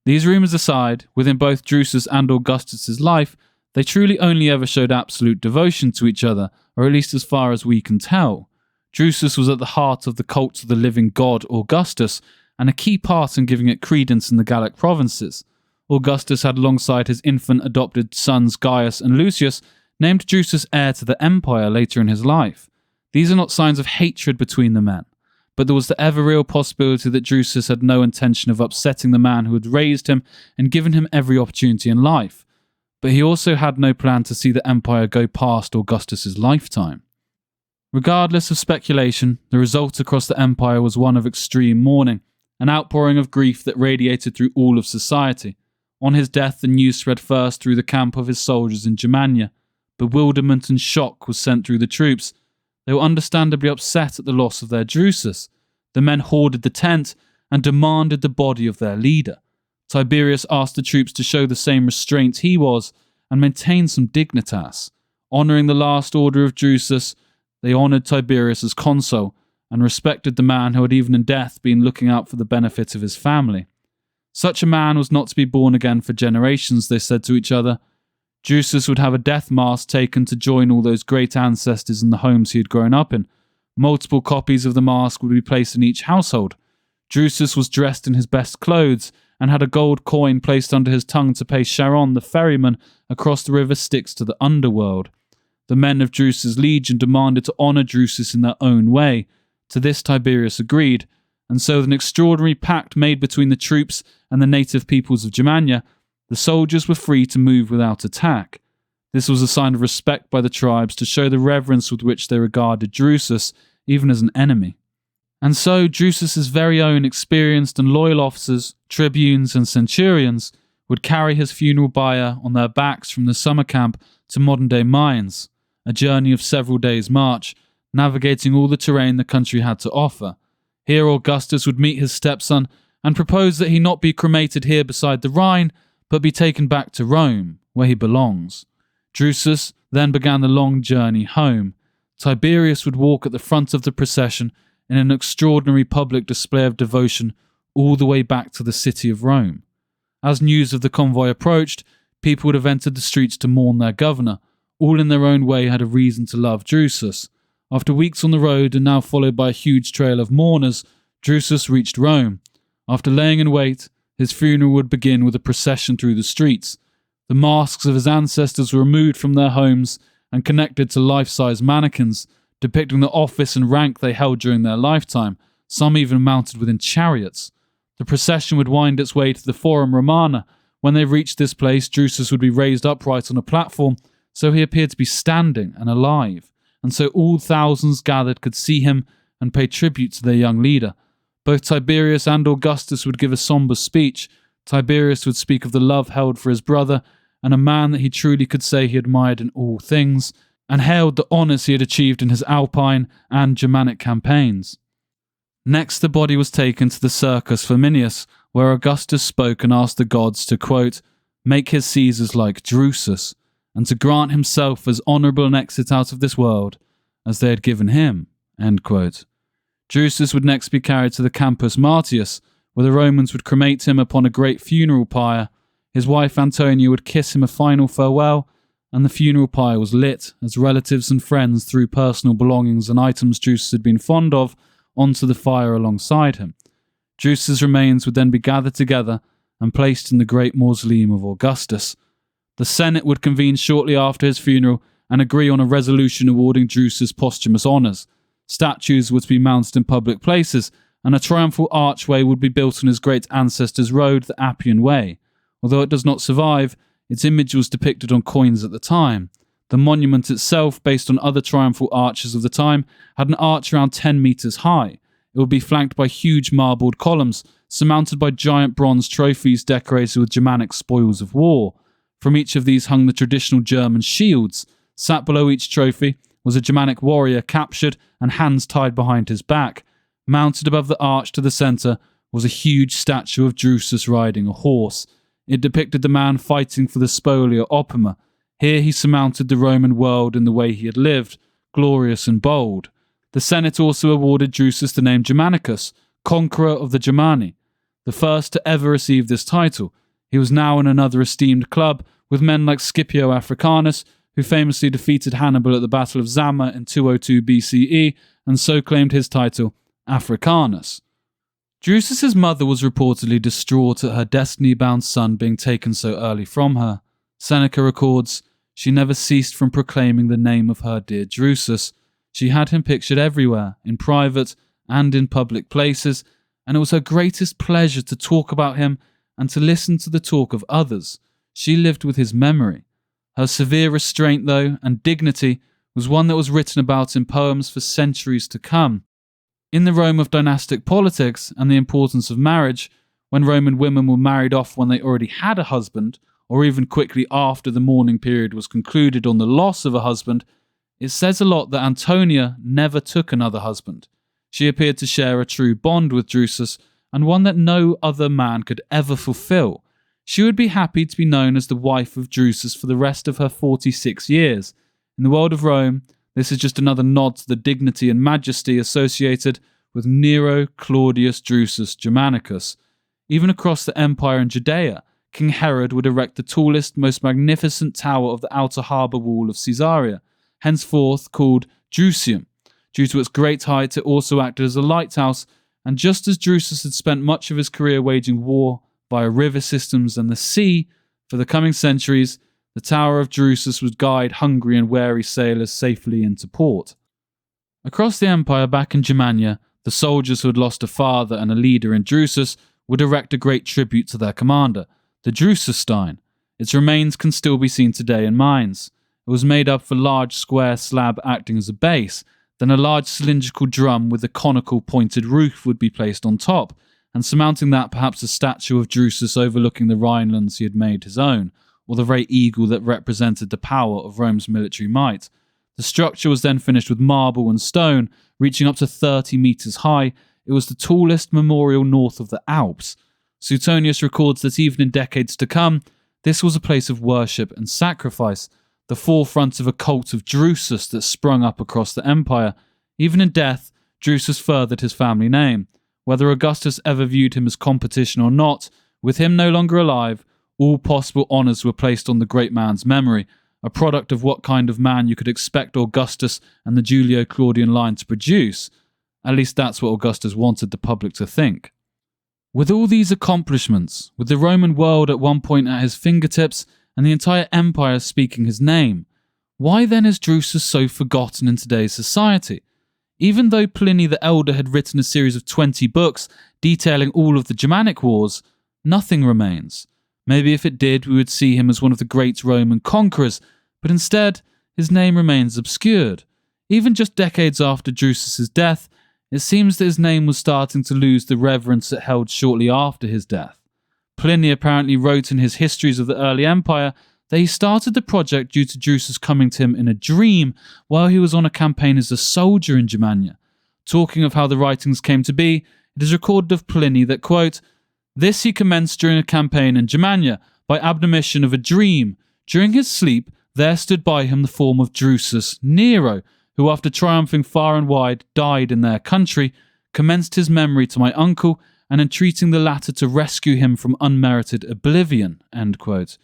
These rumours aside, within both Drusus and Augustus' life, they truly only ever showed absolute devotion to each other, or at least as far as we can tell. Drusus was at the heart of the cult of the living god Augustus, and a key part in giving it credence in the Gallic provinces. Augustus had alongside his infant adopted sons Gaius and Lucius named Drusus heir to the empire later in his life. These are not signs of hatred between the men, but there was the ever-real possibility that Drusus had no intention of upsetting the man who had raised him and given him every opportunity in life. But he also had no plan to see the empire go past Augustus' lifetime. Regardless of speculation, the result across the empire was one of extreme mourning, an outpouring of grief that radiated through all of society. On his death, the news spread first through the camp of his soldiers in Germania. Bewilderment and shock was sent through the troops. They were understandably upset at the loss of their Drusus. The men hoarded the tent and demanded the body of their leader. Tiberius asked the troops to show the same restraint he was and maintain some dignitas. Honouring the last order of Drusus, they honoured Tiberius as consul and respected the man who had even in death been looking out for the benefit of his family. Such a man was not to be born again for generations, they said to each other. Drusus would have a death mask taken to join all those great ancestors in the homes he had grown up in. Multiple copies of the mask would be placed in each household. Drusus was dressed in his best clothes and had a gold coin placed under his tongue to pay Charon, the ferryman, across the river Styx to the underworld. The men of Drusus' legion demanded to honour Drusus in their own way. To this Tiberius agreed, and so with an extraordinary pact made between the troops and the native peoples of Germania, the soldiers were free to move without attack. This was a sign of respect by the tribes to show the reverence with which they regarded Drusus, even as an enemy. And so Drusus' very own experienced and loyal officers, tribunes and centurions, would carry his funeral bier on their backs from the summer camp to modern-day Mainz, a journey of several days' march, navigating all the terrain the country had to offer. Here Augustus would meet his stepson and propose that he not be cremated here beside the Rhine, but be taken back to Rome, where he belongs. Drusus then began the long journey home. Tiberius would walk at the front of the procession in an extraordinary public display of devotion all the way back to the city of Rome. As news of the convoy approached, people would have entered the streets to mourn their governor. all in their own way had a reason to love Drusus. After weeks on the road and now followed by a huge trail of mourners, Drusus reached Rome. After laying in wait, his funeral would begin with a procession through the streets. The masks of his ancestors were removed from their homes and connected to life-size mannequins, depicting the office and rank they held during their lifetime, some even mounted within chariots. The procession would wind its way to the Forum Romana. When they reached this place, Drusus would be raised upright on a platform, so he appeared to be standing and alive, and so all thousands gathered could see him and pay tribute to their young leader. Both Tiberius and Augustus would give a sombre speech. Tiberius would speak of the love held for his brother, and a man that he truly could say he admired in all things, and hailed the honours he had achieved in his Alpine and Germanic campaigns. Next, the body was taken to the Circus Flaminius, where Augustus spoke and asked the gods to, quote, make his Caesars like Drusus, and to grant himself as honourable an exit out of this world as they had given him, end quote. Drusus would next be carried to the Campus Martius, where the Romans would cremate him upon a great funeral pyre. His wife Antonia would kiss him a final farewell, and the funeral pyre was lit as relatives and friends threw personal belongings and items Drusus had been fond of onto the fire alongside him. Drusus's remains would then be gathered together and placed in the great mausoleum of Augustus. The Senate would convene shortly after his funeral and agree on a resolution awarding Drusus posthumous honours. Statues were to be mounted in public places, and a triumphal archway would be built on his great ancestor's road, the Appian Way. Although it does not survive, its image was depicted on coins at the time. The monument itself, based on other triumphal arches of the time, had an arch around 10 metres high. It would be flanked by huge marbled columns, surmounted by giant bronze trophies decorated with Germanic spoils of war. From each of these hung the traditional German shields. Sat below each trophy was a Germanic warrior captured and hands tied behind his back. Mounted above the arch to the centre was a huge statue of Drusus riding a horse. It depicted the man fighting for the Spolia Opima. Here he surmounted the Roman world in the way he had lived, glorious and bold. The Senate also awarded Drusus the name Germanicus, conqueror of the Germani, the first to ever receive this title. He was now in another esteemed club with men like Scipio Africanus, who famously defeated Hannibal at the Battle of Zama in 202 BCE and so claimed his title, Africanus. Drusus's mother was reportedly distraught at her destiny-bound son being taken so early from her. Seneca records, she never ceased from proclaiming the name of her dear Drusus. She had him pictured everywhere, in private and in public places, and it was her greatest pleasure to talk about him and to listen to the talk of others. She lived with his memory. Her severe restraint, though, and dignity was one that was written about in poems for centuries to come. In the Rome of dynastic politics and the importance of marriage, when Roman women were married off when they already had a husband, or even quickly after the mourning period was concluded on the loss of a husband, it says a lot that Antonia never took another husband. She appeared to share a true bond with Drusus, and one that no other man could ever fulfill. She would be happy to be known as the wife of Drusus for the rest of her 46 years. In the world of Rome, this is just another nod to the dignity and majesty associated with Nero Claudius Drusus Germanicus. Even across the empire in Judea, King Herod would erect the tallest, most magnificent tower of the outer harbour wall of Caesarea, henceforth called Drusium. Due to its great height, it also acted as a lighthouse, and just as Drusus had spent much of his career waging war via river systems and the sea, for the coming centuries, the Tower of Drusus would guide hungry and weary sailors safely into port. Across the empire back in Germania, the soldiers who had lost a father and a leader in Drusus would erect a great tribute to their commander, the Drususstein. Its remains can still be seen today in mines. It was made up of a large square slab acting as a base, then a large cylindrical drum with a conical pointed roof would be placed on top, and surmounting that perhaps a statue of Drusus overlooking the Rhinelands he had made his own, or the very eagle that represented the power of Rome's military might. The structure was then finished with marble and stone, reaching up to 30 metres high. It was the tallest memorial north of the Alps. Suetonius records that even in decades to come, this was a place of worship and sacrifice, the forefront of a cult of Drusus that sprung up across the empire. Even in death, Drusus furthered his family name. Whether Augustus ever viewed him as competition or not, with him no longer alive, all possible honours were placed on the great man's memory. a product of what kind of man you could expect Augustus and the Julio-Claudian line to produce. At least that's what Augustus wanted the public to think. With all these accomplishments, with the Roman world at one point at his fingertips and the entire empire speaking his name, why then is Drusus so forgotten in today's society? Even though Pliny the Elder had written a series of 20 books detailing all of the Germanic wars, nothing remains. Maybe if it did, we would see him as one of the great Roman conquerors, but instead, his name remains obscured. Even just decades after Drusus's death, it seems that his name was starting to lose the reverence it held shortly after his death. Pliny apparently wrote in his histories of the early empire that he started the project due to Drusus coming to him in a dream while he was on a campaign as a soldier in Germania. Talking of how the writings came to be, it is recorded of Pliny that, quote, "This he commenced during a campaign in Germania by admonition of a dream. During his sleep there stood by him the form of Drusus Nero, who after triumphing far and wide died in their country, commenced his memory to my uncle and entreating the latter to rescue him from unmerited oblivion." End quote.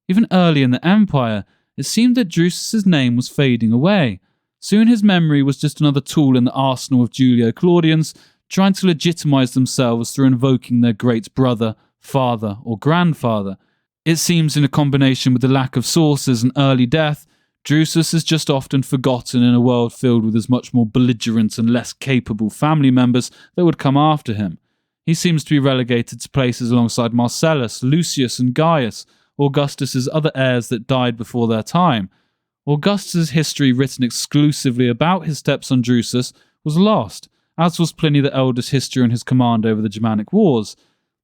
Even early in the empire, it seemed that Drusus's name was fading away. Soon his memory was just another tool in the arsenal of Julio-Claudians, trying to legitimize themselves through invoking their great brother, father, or grandfather. It seems in a combination with the lack of sources and early death, Drusus is just often forgotten in a world filled with as much more belligerent and less capable family members that would come after him. He seems to be relegated to places alongside Marcellus, Lucius, and Gaius, Augustus's other heirs that died before their time. Augustus's history, written exclusively about his stepson Drusus, was lost, as was Pliny the Elder's history and his command over the Germanic wars.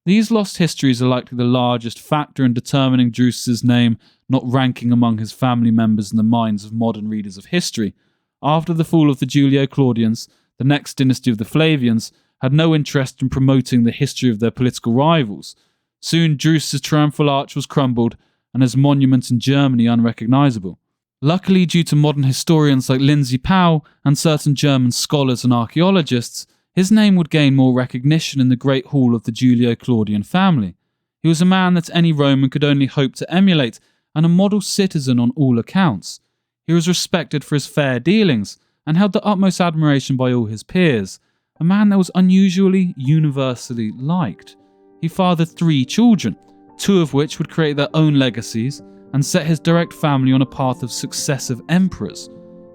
These lost histories are likely the largest factor in determining Drusus's name not ranking among his family members in the minds of modern readers of history. After the fall of the Julio-Claudians, the next dynasty of the Flavians had no interest in promoting the history of their political rivals. Soon Drusus's triumphal arch was crumbled and his monument in Germany unrecognisable. Luckily, due to modern historians like Lindsay Powell and certain German scholars and archaeologists, his name would gain more recognition in the great hall of the Julio-Claudian family. He was a man that any Roman could only hope to emulate, and a model citizen on all accounts. He was respected for his fair dealings, and held the utmost admiration by all his peers, a man that was unusually, universally liked. He fathered 3 children, 2 of which would create their own legacies, and set his direct family on a path of successive emperors.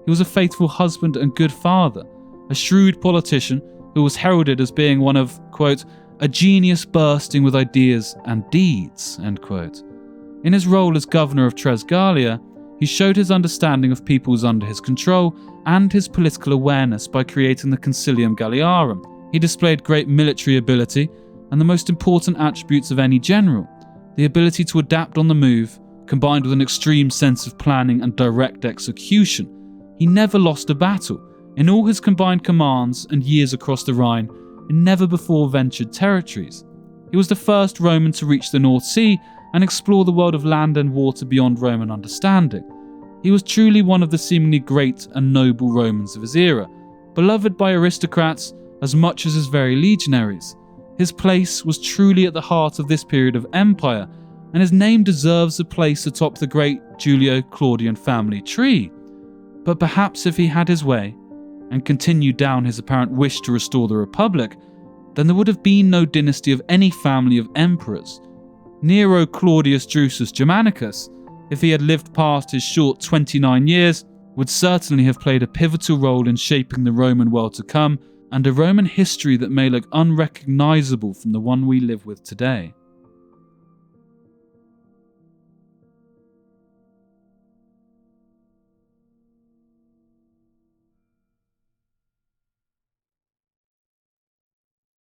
He was a faithful husband and good father, a shrewd politician who was heralded as being one of, quote, "a genius bursting with ideas and deeds," end quote. In his role as governor of Tresgalia, he showed his understanding of peoples under his control and his political awareness by creating the Concilium Galliarum. He displayed great military ability and the most important attributes of any general, the ability to adapt on the move, combined with an extreme sense of planning and direct execution. He never lost a battle. In all his combined commands and years across the Rhine, in never before ventured territories. He was the first Roman to reach the North Sea and explore the world of land and water beyond Roman understanding. He was truly one of the seemingly great and noble Romans of his era, beloved by aristocrats as much as his very legionaries. His place was truly at the heart of this period of empire, and his name deserves a place atop the great Julio-Claudian family tree. But perhaps if he had his way, and continued down his apparent wish to restore the Republic, then there would have been no dynasty of any family of emperors. Nero Claudius Drusus Germanicus, if he had lived past his short 29 years, would certainly have played a pivotal role in shaping the Roman world to come, and a Roman history that may look unrecognisable from the one we live with today.